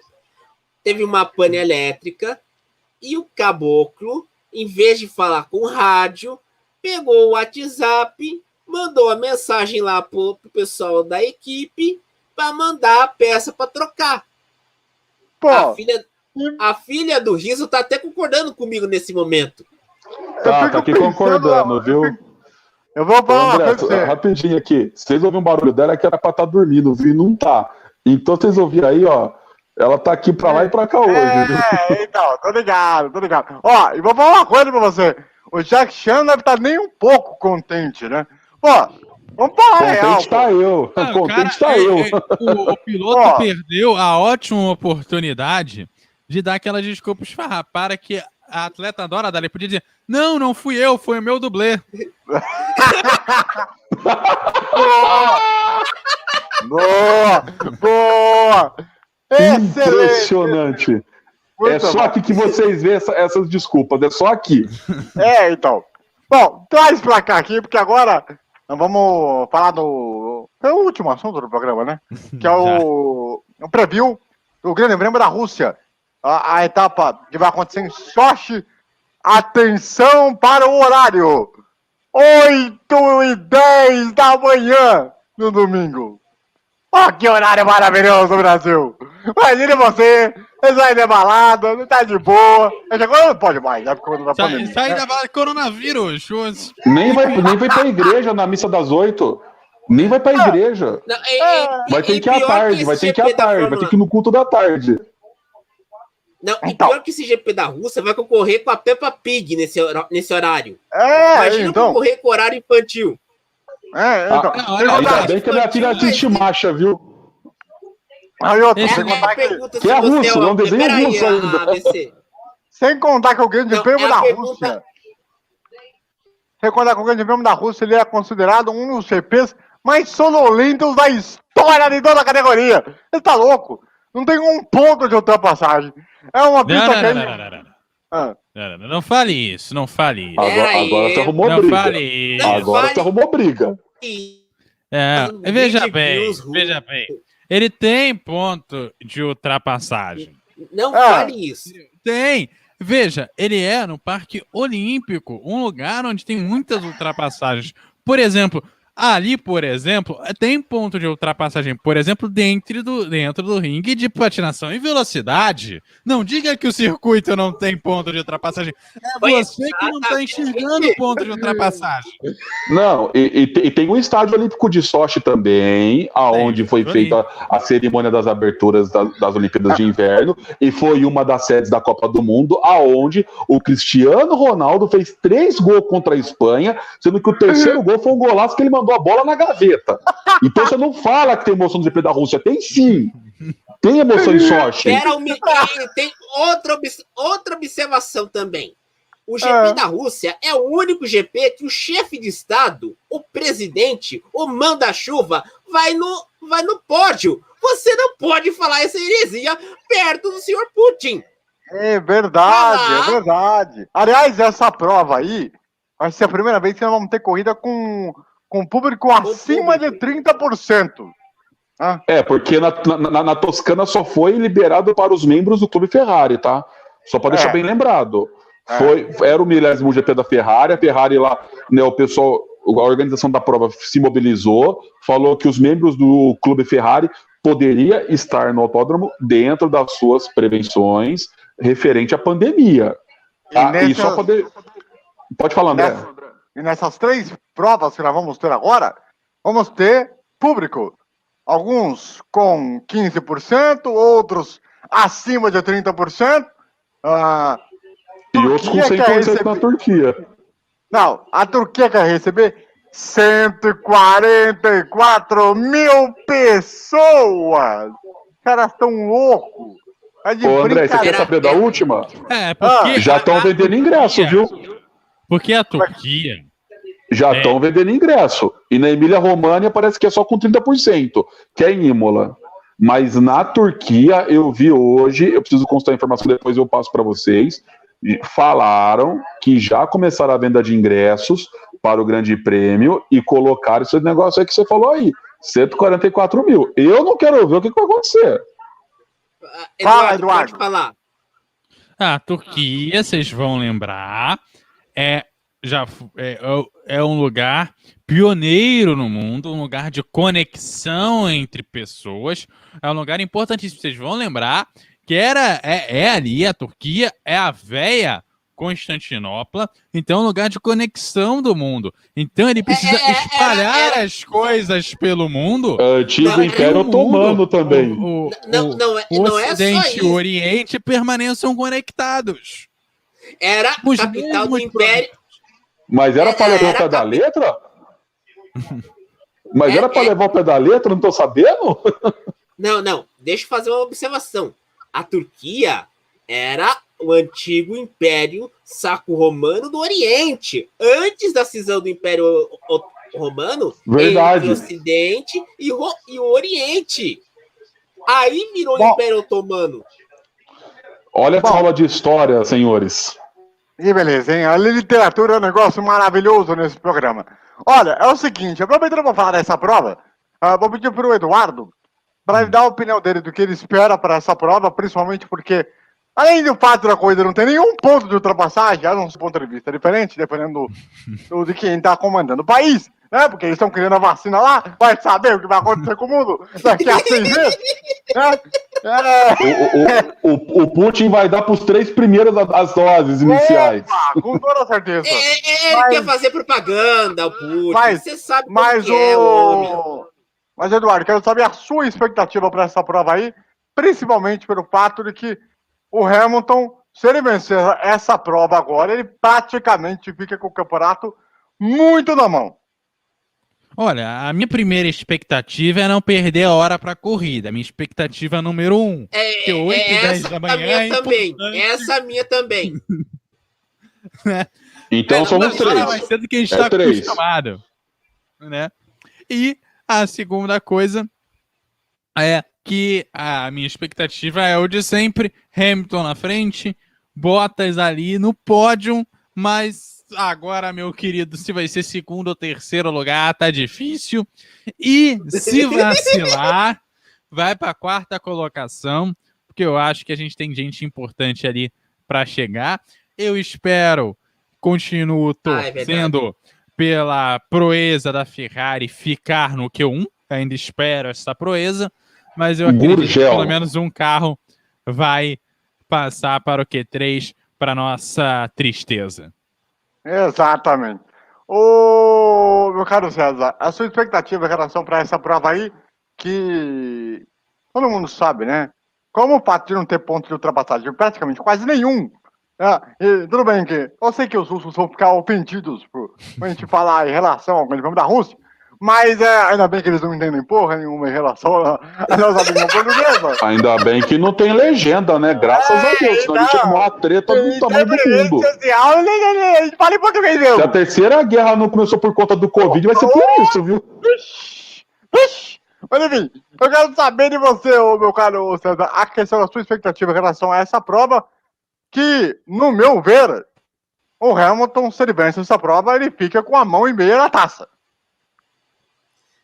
S4: teve uma pane elétrica, e o caboclo, em vez de falar com o rádio, pegou o WhatsApp, mandou a mensagem lá pro pessoal da equipe para mandar a peça para trocar.
S1: Pô,
S4: A filha do Riso tá até concordando comigo nesse momento.
S3: Tá
S1: fico
S3: aqui
S1: pensando,
S3: concordando, viu?
S1: Eu vou
S3: Ô,
S1: falar uma
S3: André,
S1: coisa pra você.
S3: rapidinho aqui. Vocês ouviram um barulho dela que era pra estar dormindo, viu? E não tá. Então vocês ouviram aí, ó. Ela tá aqui pra lá e pra cá hoje, viu?
S1: Então, tô ligado, tô ligado. Ó, e vou falar uma coisa pra você. O Jack Chan não deve estar nem um pouco contente, né? Pô, vamos falar a real,
S3: Contente
S1: pô.
S3: tá eu.
S2: Ah,
S3: Contente tá eu.
S2: O piloto
S1: Ó.
S2: perdeu a ótima oportunidade de dar aquela desculpa esfarrapada que a atleta adora dar. Ele podia dizer, não fui eu, foi o meu dublê.
S1: Boa! Boa! Excelente!
S3: Impressionante.
S1: Muito
S3: É só
S1: bom.
S3: aqui que vocês vê essas desculpas. É só aqui.
S1: Então. Bom, traz pra cá aqui, porque agora nós vamos falar do... É o último assunto do programa, né? Que é o preview do Grande Prêmio da Rússia. A etapa que vai acontecer em Sochi. Atenção para o horário. 8h10 da manhã no domingo. Ó, que horário maravilhoso, Brasil! Imagine você sai de balada, não tá de boa. Agora não pode mais, né? Por conta da pandemia.
S2: Sai
S1: né?
S2: da bala coronavírus.
S3: Nem vai pra igreja na missa das 8. Nem vai pra igreja.
S4: Não,
S3: Vai ter que ir à
S4: pior
S3: tarde,
S4: esse
S3: vai ter que ir
S4: GP
S3: à
S4: da
S3: tarde, vai
S4: Fórmula-
S3: ter que ir no culto da tarde.
S4: Não, e
S1: Então.
S4: pior que esse GP da Rússia vai concorrer com a Peppa Pig nesse horário.
S1: É,
S4: Imagina
S1: então.
S4: concorrer com o horário infantil.
S1: Então.
S2: não,
S1: Sem
S2: olha,
S3: Ainda
S1: contar-
S3: bem que a minha filha assiste marcha, viu?
S1: Aí, outra,
S2: Esse
S1: sem
S4: É a
S1: contar que,
S4: pergunta
S3: Que é russo, é um desenho
S4: Peraí,
S3: russo ainda.
S4: ABC.
S1: sem contar que o Grande
S4: Não,
S1: Prêmio
S4: é a
S1: da
S4: pergunta-
S1: Rússia. Sem contar que o Grande Prêmio da Rússia ele é considerado um dos GPs mais sonolentos da história de toda a categoria. Você tá louco? Não tem um ponto de ultrapassagem. É uma pista que aí. Ah,
S2: Não fale isso, não fale isso.
S3: Agora você arrumou
S2: Não
S3: briga.
S2: fale isso.
S4: Não,
S3: Agora
S4: fale-
S3: você arrumou briga.
S2: Veja
S4: Vídeo
S2: bem,
S4: views,
S2: veja bem. Ele tem ponto de ultrapassagem.
S4: Não
S1: Ah.
S4: fale isso.
S2: Tem. Veja, ele é no Parque Olímpico, um lugar onde tem muitas ultrapassagens. Por exemplo, ali, tem ponto de ultrapassagem, por exemplo, dentro do ringue de patinação e velocidade. Não diga que o circuito não tem ponto de ultrapassagem. É
S4: Foi
S2: você que não está enxergando o ponto de ultrapassagem.
S3: Não, e tem um estádio olímpico de Sochi também, aonde foi feita a cerimônia das aberturas das Olimpíadas de Inverno, e foi uma das sedes da Copa do Mundo, aonde o Cristiano Ronaldo fez 3 gols contra a Espanha, sendo que o terceiro gol foi um golaço que ele mandou a bola na gaveta. Então você não fala que tem emoção no GP da Rússia, tem sim. Tem emoção em Sochi.
S4: Tem outra observação também. O GP da Rússia é o único GP que o chefe de Estado, o presidente, o manda-chuva, vai no pódio. Você não pode falar essa heresia perto do senhor Putin.
S1: é verdade,
S4: Ah.
S1: é verdade. Aliás, essa prova aí vai ser a primeira vez que nós vamos ter corrida com público acima de 30%.
S3: Porque na Toscana só foi liberado para os membros do Clube Ferrari, tá? Só para deixar bem lembrado. Era o 1000º GP da Ferrari, a Ferrari lá, né, o pessoal, a organização da prova se mobilizou, falou que os membros do Clube Ferrari poderia estar no autódromo dentro das suas prevenções referente à pandemia. E só poder... Pode falar, André.
S1: E nessas 3 provas que nós vamos ter agora, vamos ter público. Alguns com 15%, outros acima de 30%.
S3: E outros com 100% na Turquia.
S1: Não, a Turquia quer receber 144 mil pessoas. Os caras estão loucos. É de
S3: Ô, André, você quer
S1: brincadeira.
S3: saber da última?
S2: Porque
S3: Já estão vendendo ingresso, viu?
S2: Porque a Turquia...
S3: Já estão vendendo ingresso. E na Emília-Romagna parece que é só com 30%, que é em Imola. Mas na Turquia, eu vi hoje, eu preciso constar a informação, depois eu passo para vocês, falaram que já começaram a venda de ingressos para o Grande Prêmio e colocaram esse negócio aí que você falou aí, 144 mil. Eu não quero ver o que vai acontecer.
S1: Fala, Eduardo.
S4: Pode falar.
S2: A Turquia, vocês vão lembrar, é um lugar pioneiro no mundo, um lugar de conexão entre pessoas, é um lugar importantíssimo. Vocês vão lembrar que ali a Turquia é a véia Constantinopla, então é um lugar de conexão do mundo. Então ele precisa espalhar as coisas pelo mundo.
S3: Antigo
S4: Não,
S3: Império Otomano também.
S2: O
S4: Não é só
S2: Ocidente e
S4: isso.
S2: o Oriente permaneçam conectados.
S4: Era
S2: Os
S4: capital do
S2: mesmos
S4: Império.
S3: Mas era pra levar o pé da letra? Mas era pra levar o pé da letra? Não tô sabendo?
S4: Não. Deixa eu fazer uma observação. A Turquia era o antigo Império Sacro-Romano do Oriente. Antes da cisão do Império Romano,
S3: Verdade.
S4: entre o Ocidente e o Oriente. Aí virou
S1: Bom.
S4: Império Otomano.
S3: Olha essa
S1: Bom.
S3: aula de história, senhores.
S1: E beleza, hein? A literatura é um negócio maravilhoso nesse programa. Olha, é o seguinte, aproveitando para falar dessa prova, vou pedir para o Eduardo para ele dar a opinião dele do que ele espera para essa prova, principalmente porque, além do fato da coisa não ter nenhum ponto de ultrapassagem, há um ponto de vista diferente, dependendo de quem está comandando o país, né? Porque eles estão criando a vacina lá, vai saber o que vai acontecer com o mundo daqui a 6 meses. Né?
S3: O Putin vai dar pros 3 primeiros as doses iniciais.
S1: Opa, com toda certeza.
S4: Ele quer fazer propaganda, o Putin. Você sabe como
S1: Mas
S4: que é o homem.
S1: Mas, Eduardo, quero saber a sua expectativa para essa prova aí, principalmente pelo fato de que o Hamilton, se ele vencer essa prova agora, ele praticamente fica com o campeonato muito na mão.
S2: Olha, a minha primeira expectativa é não perder a hora para a corrida. A minha expectativa número 1. Porque 8 e 10 da manhã é
S4: também.
S2: importante.
S4: Essa a minha também.
S3: Então somos
S2: Uma hora
S3: 3.
S2: mais cedo que a gente está
S3: 3.
S2: acostumado. Né? E a segunda coisa é que a minha expectativa é o de sempre. Hamilton na frente, Bottas ali no pódio, mas agora, meu querido, se vai ser segundo ou terceiro lugar, tá difícil. E se vacilar, vai para a 4ª colocação, porque eu acho que a gente tem gente importante ali para chegar. Eu espero, continuo torcendo pela proeza da Ferrari ficar no Q1. Ainda espero essa proeza, mas eu acredito que pelo menos um carro vai passar para o Q3, para nossa tristeza.
S1: Exatamente. Ô, meu caro César, a sua expectativa em relação para essa prova aí, que todo mundo sabe, né? Como o fato de não ter ponto de ultrapassagem, praticamente quase nenhum. E tudo bem que eu sei que os russos vão ficar ofendidos por a gente falar em relação ao Grande Prêmio da Rússia, mas ainda bem que eles não entendem porra nenhuma em relação a nossa língua portuguesa.
S3: Ainda bem que não tem legenda, né? Graças a Deus, senão a gente arrumou uma treta do tamanho do mundo.
S1: Fala em português mesmo.
S3: Se a terceira guerra não começou por conta do Covid, vai ser por isso, viu?
S1: Mas enfim, eu quero saber de você, meu caro César, a questão da sua expectativa em relação a essa prova, que, no meu ver, o Hamilton, se ele vence essa prova, ele fica com a mão e meia na taça.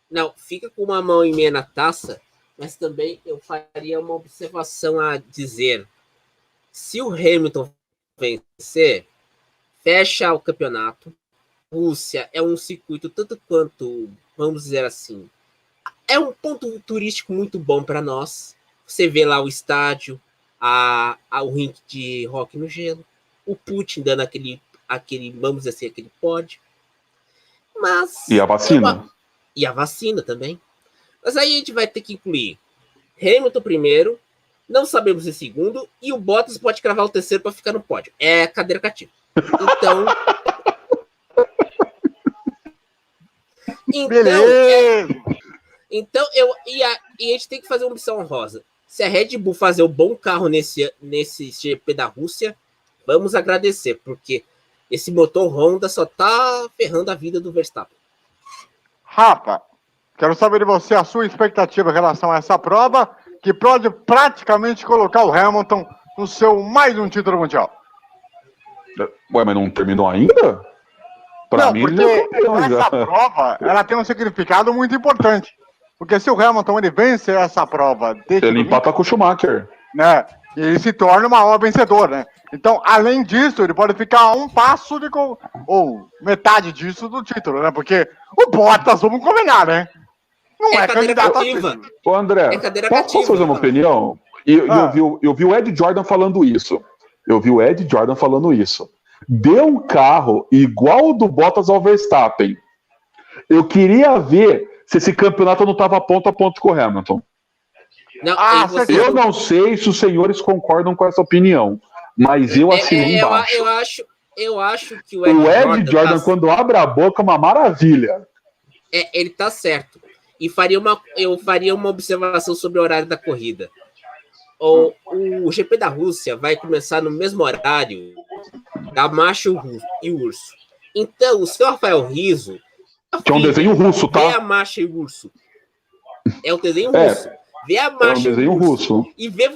S4: Não, fica com uma mão e meia na taça, mas também eu faria uma observação a dizer. Se o Hamilton vencer, fecha o campeonato. Rússia é um circuito tanto quanto, vamos dizer assim, é um ponto turístico muito bom para nós. Você vê lá o estádio, o rink de rock no gelo, o Putin dando aquele vamos dizer assim, aquele pódio. Mas
S3: e a vacina?
S4: E a vacina também. Mas aí a gente vai ter que incluir Hamilton primeiro, não sabemos em segundo, e o Bottas pode cravar o terceiro para ficar no pódio. É cadeira cativa. Então a gente tem que fazer uma opção honrosa. Se a Red Bull fazer um bom carro nesse GP da Rússia, vamos agradecer, porque esse motor Honda só tá ferrando a vida do Verstappen.
S1: Rafa, quero saber de você a sua expectativa em relação a essa prova, que pode praticamente colocar o Hamilton no seu mais um título mundial.
S3: Ué, mas não terminou ainda? Pra mim,
S1: porque essa prova, ela tem um significado muito importante. Porque se o Hamilton ele vence essa prova...
S3: Ele empata com o Schumacher.
S1: Né? E ele se torna o maior vencedor, né? Então, além disso, ele pode ficar a um passo ou metade disso do título, né? Porque o Bottas, vamos combinar, né? Não é candidato a título.
S3: Ô, André, posso fazer uma opinião? Eu vi o Ed Jordan falando isso. deu um carro igual o do Bottas ao Verstappen. Eu queria ver se esse campeonato não estava ponto a ponto com o Hamilton.
S4: Não,
S3: Eu não sei se os senhores concordam com essa opinião, mas eu assinei embaixo.
S4: Eu acho que
S3: o Ed Jordan, quando abre a boca, é uma maravilha.
S4: Ele tá certo. E eu faria uma observação sobre o horário da corrida. O GP da Rússia vai começar no mesmo horário da Macho e o Urso. Então, o seu Rafael Rizzo...
S3: Que é um desenho russo, tá?
S4: Vê a Macho e o Urso. É um desenho russo. Vê a Macho
S3: é um desenho russo.
S4: E vê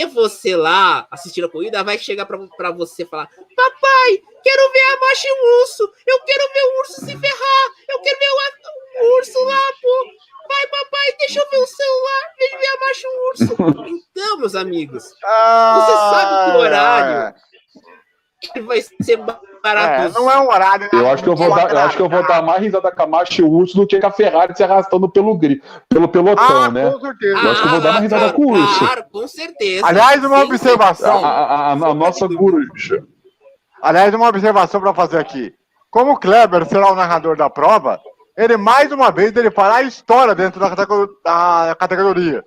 S4: você lá assistindo a corrida, vai chegar pra você e falar: papai, quero ver a Macho e o Urso. Eu quero ver o urso se ferrar. Eu quero ver o urso lá, pô. Vai, papai, deixa eu ver o celular. Vem ver a Macho e o Urso. Então, meus amigos, você sabe que o horário ele vai ser barato.
S1: Não é um horário.
S3: Eu acho que eu vou dar mais risada com a Macho e o Urso do que com a Ferrari se arrastando pelo pelotão, né?
S1: Com certeza.
S3: Eu acho que eu vou dar uma risada com o Urso.
S4: Claro, com certeza.
S1: Aliás, uma observação.
S3: A nossa coruja.
S1: Aliás, uma observação para fazer aqui. Como o Kleber será o narrador da prova, ele mais uma vez fará a história dentro da categoria.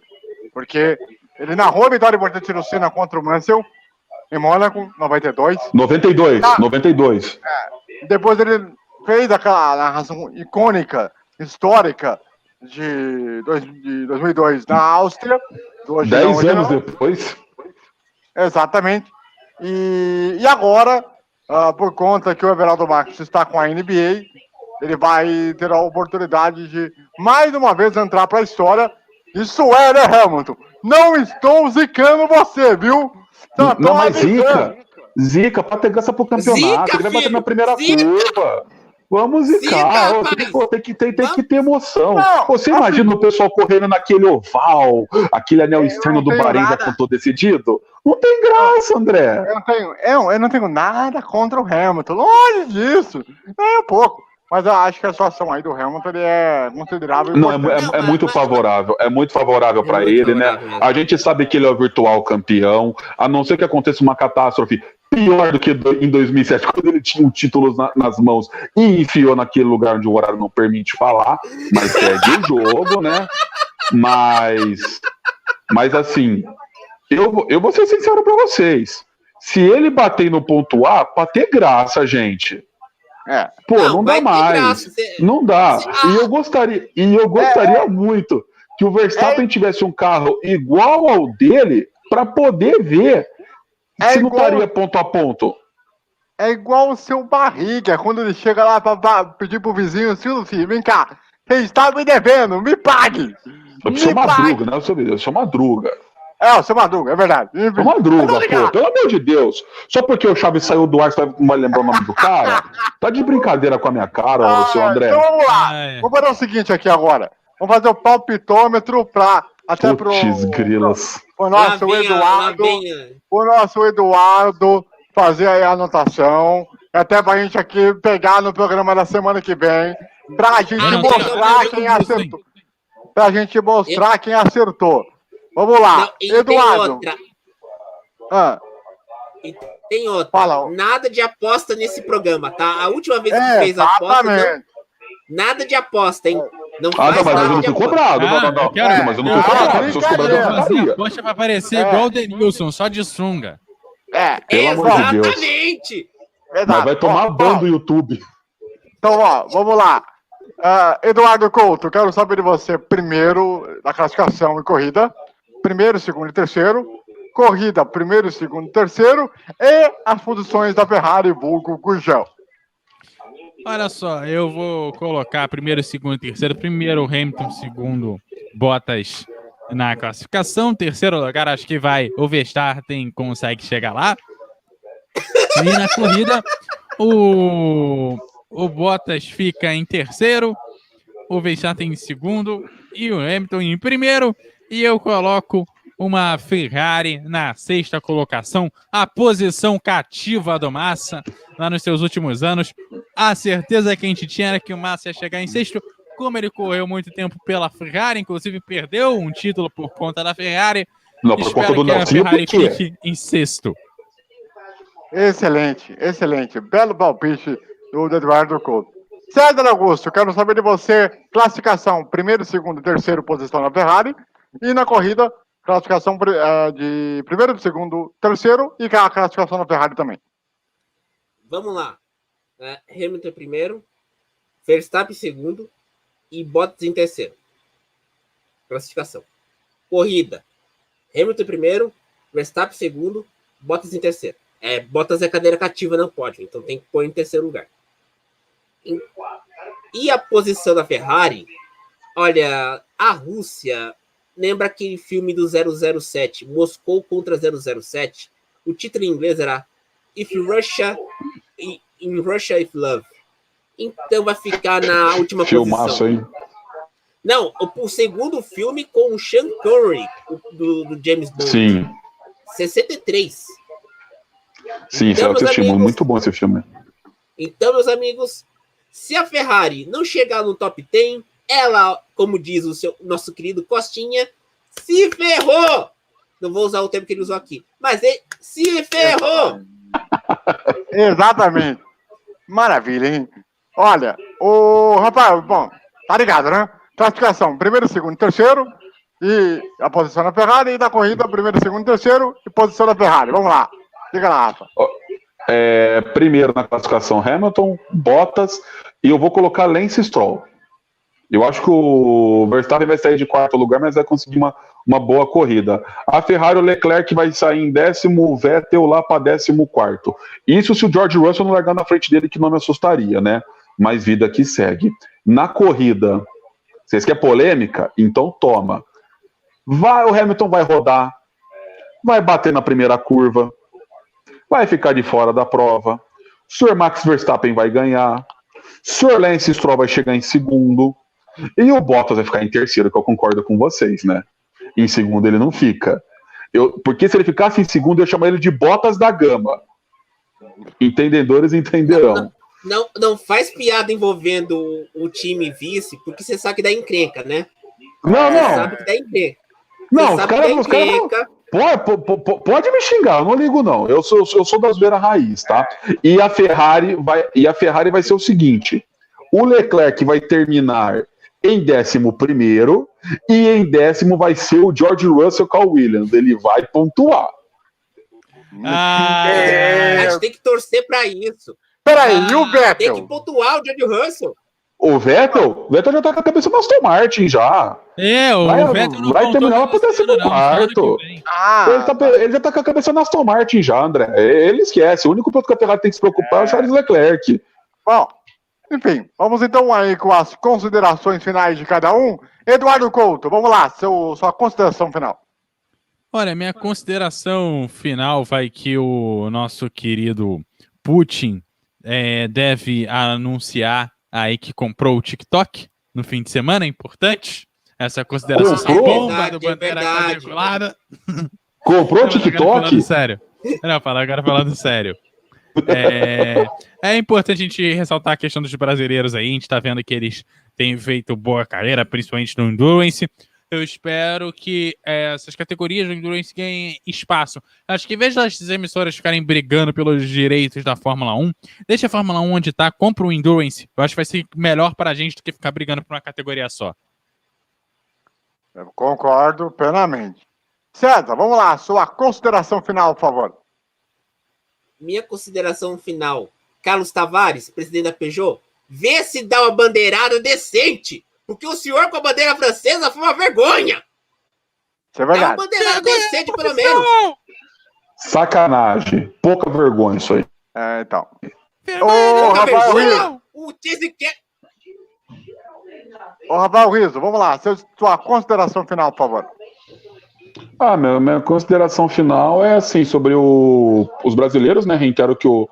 S1: Porque ele narrou a vitória importante no Senna contra o Mansell em Mônaco, 92.
S3: 92.
S1: Depois ele fez aquela narração icônica, histórica, de 2002 na Áustria.
S3: 10 anos depois.
S1: Exatamente. E agora, por conta que o Everaldo Marques está com a NBA, ele vai ter a oportunidade de, mais uma vez, entrar para a história. Isso é, né, Hamilton? Não estou zicando você, viu?
S3: Não, mas Zica, para ter graça pro campeonato. Ele vai bater na primeira curva. Vamos zicar. Tem que ter emoção. Você imagina o pessoal correndo naquele oval, aquele anel externo do Bahrein já com todo decidido? Não tem graça, André.
S1: Eu não tenho nada contra o Hamilton. Longe disso. Nem um pouco. Mas eu acho que a situação aí do Hamilton ele é considerável.
S3: Não, é muito favorável. É muito favorável para ele, né? Mesmo. A gente sabe que ele é o virtual campeão, a não ser que aconteça uma catástrofe pior do que em 2007, quando ele tinha o título nas mãos e enfiou naquele lugar onde o horário não permite falar, mas segue o jogo, né? Mas assim, eu vou ser sincero para vocês. Se ele bater no ponto A, pra ter graça, gente. Não dá mais. Não dá. E eu gostaria muito que o Verstappen tivesse um carro igual ao dele para poder ver se não estaria ponto a ponto.
S1: É igual o seu Barriga, quando ele chega lá para pedir pro vizinho, filho, vem cá, você está me devendo, me pague.
S3: Eu sou Madruga, né? Eu sou Madruga.
S1: O seu Madruga, é verdade.
S3: É Madruga, pô, pelo amor de Deus. Só porque o Chaves saiu do ar, você vai lembrar o nome do cara? Tá de brincadeira com a minha cara, seu André.
S1: Então vamos lá. Vamos fazer o seguinte aqui agora. Vamos fazer o palpitômetro até pro nosso Eduardo fazer aí a anotação. Até pra gente aqui pegar no programa da semana que vem. Pra gente mostrar quem acertou. Pra gente mostrar quem acertou. Vamos lá, Eduardo.
S4: Tem outra.
S1: Fala.
S4: Nada de aposta nesse programa, tá? A última vez que fez aposta, nada de aposta, hein? Não faz
S3: mas
S4: nada
S3: eu não fui cobrado. Mas eu não fui cobrado. Se eu cobrado,
S2: aposta pra aparecer igual o Denilson, só de sunga.
S3: Pelo amor de Deus.
S4: Exatamente.
S3: Mas vai tomar ban do YouTube.
S1: Então, vamos lá. Eduardo Couto, quero saber de você primeiro da classificação e corrida. Primeiro, segundo e terceiro. Corrida, primeiro, segundo e terceiro. E as posições da Ferrari, vulgo Gurgel.
S2: Olha só, eu vou colocar primeiro, segundo e terceiro. Primeiro, Hamilton, segundo, Bottas na classificação. Terceiro lugar, acho que vai o Verstappen consegue chegar lá. E na corrida, o Bottas fica em terceiro, o Verstappen em segundo e o Hamilton em primeiro. E eu coloco uma Ferrari na sexta colocação, a posição cativa do Massa lá nos seus últimos anos. A certeza que a gente tinha era que o Massa ia chegar em sexto, como ele correu muito tempo pela Ferrari, inclusive perdeu um título por conta da Ferrari.
S3: Não, por conta do
S2: Nelson, a Ferrari fique em sexto.
S1: Excelente. Belo palpite do Eduardo Couto. César Augusto, quero saber de você, classificação, primeiro, segundo, terceiro posição na Ferrari, e na corrida, classificação de primeiro, segundo, terceiro, e a classificação na Ferrari também.
S4: Vamos lá. Hamilton primeiro, Verstappen segundo e Bottas em terceiro. Classificação. Corrida. Hamilton primeiro, Verstappen segundo, Bottas em terceiro. Bottas é cadeira cativa, não pode, então tem que pôr em terceiro lugar. E a posição da Ferrari, olha, a Rússia, lembra aquele filme do 007, Moscou contra 007? O título em inglês era If Russia, in Russia If Love. Então vai ficar na última
S3: Filmaço,
S4: posição.
S3: hein?
S4: Não, o segundo filme com o Sean Connery, do James Bond.
S3: Sim.
S4: 63.
S3: Sim,
S4: Então,
S3: eu assisti,
S4: amigos,
S3: muito bom esse filme.
S4: Então, meus amigos, se a Ferrari não chegar no top 10, ela, como diz o nosso querido Costinha, se ferrou! Não vou usar o termo que ele usou aqui, mas ele se ferrou!
S1: Exatamente. Maravilha, hein? Olha, o Rafael, bom, tá ligado, né? Classificação, primeiro, segundo, terceiro, e a posição da Ferrari, e da corrida, primeiro, segundo, terceiro, e posição da Ferrari. Vamos lá. Diga lá, Rafa.
S3: Primeiro na classificação, Hamilton, Bottas, e eu vou colocar Lance Stroll. Eu acho que o Verstappen vai sair de quarto lugar, mas vai conseguir uma boa corrida. A Ferrari, o Leclerc vai sair em décimo, o Vettel lá para 14º. Isso se o George Russell não largar na frente dele, que não me assustaria, né? Mas vida que segue. Na corrida, vocês querem polêmica? Então toma. O Hamilton vai rodar, vai bater na primeira curva, vai ficar de fora da prova. O Sr. Max Verstappen vai ganhar. O Sr. Lance Stroll vai chegar em segundo. E o Bottas vai ficar em terceiro, que eu concordo com vocês, né? Em segundo ele não fica. Porque se ele ficasse em segundo, eu chamaria ele de Bottas da Gama. Entendedores entenderão.
S4: Não faz piada envolvendo o time vice, porque você sabe que dá encrenca, né?
S3: Não.
S4: Você sabe que dá encrenca.
S3: Não, os caras pode me xingar, eu não ligo não. Eu sou da zoeira raiz, tá? E a Ferrari vai ser o seguinte: o Leclerc vai terminar em 11º e em 10º vai ser o George Russell com a Williams. Ele vai pontuar.
S4: A gente tem que torcer pra isso.
S1: Peraí, e o
S4: Tem
S1: Vettel?
S4: que pontuar o George Russell.
S3: O Vettel já tá com a cabeça no Aston Martin já.
S2: O Vettel não
S3: vai terminar lá pro 14º. Ele já tá com a cabeça no Aston Martin já, André. Ele esquece. O único ponto que a Ferrari tem que se preocupar é o Charles Leclerc.
S1: Bom, enfim, vamos então aí com as considerações finais de cada um. Eduardo Couto, vamos lá, sua consideração final.
S2: Olha, minha consideração final vai que o nosso querido Putin deve anunciar aí que comprou o TikTok no fim de semana, é importante. Essa consideração bomba do Bandeira Quadriculada.
S3: Comprou o TikTok?
S2: Sério. Agora falando sério. É importante a gente ressaltar a questão dos brasileiros aí. A gente tá vendo que eles têm feito boa carreira, principalmente no Endurance. Eu espero que essas categorias do Endurance ganhem espaço. Acho que em vez das emissoras ficarem brigando pelos direitos da Fórmula 1, deixa a Fórmula 1 onde tá, compra o Endurance. Eu acho que vai ser melhor pra gente do que ficar brigando por uma categoria só.
S1: Eu concordo plenamente. César, vamos lá, sua consideração final, por favor.
S4: Minha consideração final. Carlos Tavares, presidente da Peugeot, vê se dá uma bandeirada decente, porque o senhor com a bandeira francesa foi uma vergonha.
S1: Isso é
S4: Dá uma
S1: verdade.
S4: bandeirada decente, pelo menos.
S3: Sacanagem. Pouca vergonha isso aí.
S1: Então.
S2: Ô,
S1: Rafael Rizzo.
S4: O Chase quer...
S1: Rafael Rizzo, vamos lá, sua consideração final, por favor.
S3: Minha consideração final é assim, sobre os brasileiros, né? Reitero que o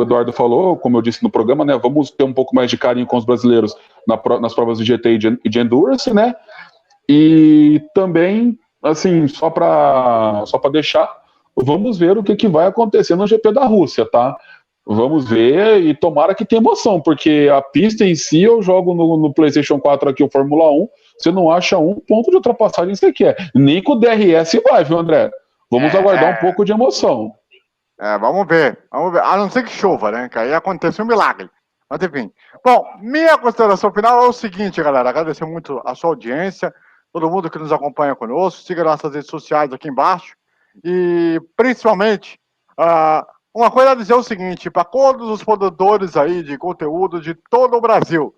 S3: Eduardo falou, como eu disse no programa, né? Vamos ter um pouco mais de carinho com os brasileiros nas provas de GT e de Endurance, né? E também, assim, só para deixar, vamos ver o que vai acontecer no GP da Rússia, tá? Vamos ver e tomara que tenha emoção, porque a pista em si eu jogo no PlayStation 4 aqui, o Fórmula 1, você não acha um ponto de ultrapassagem sequer. Nem com o DRS vai, viu, André? Vamos aguardar um pouco de emoção.
S1: Vamos ver. A não ser que chova, né? Que aí acontece um milagre. Mas enfim. Bom, minha consideração final é o seguinte, galera. Agradecer muito a sua audiência, todo mundo que nos acompanha conosco. Siga nossas redes sociais aqui embaixo. E principalmente, uma coisa a dizer é o seguinte, para todos os produtores aí de conteúdo de todo o Brasil.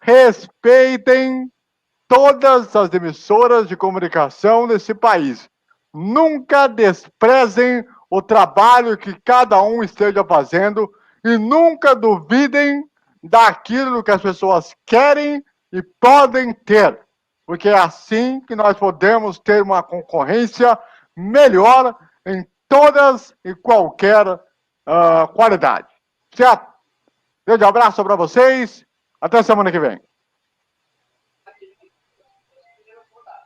S1: Respeitem todas as emissoras de comunicação desse país. Nunca desprezem o trabalho que cada um esteja fazendo e nunca duvidem daquilo que as pessoas querem e podem ter, porque é assim que nós podemos ter uma concorrência melhor em todas e qualquer qualidade. Certo? Grande abraço para vocês. Até semana que vem.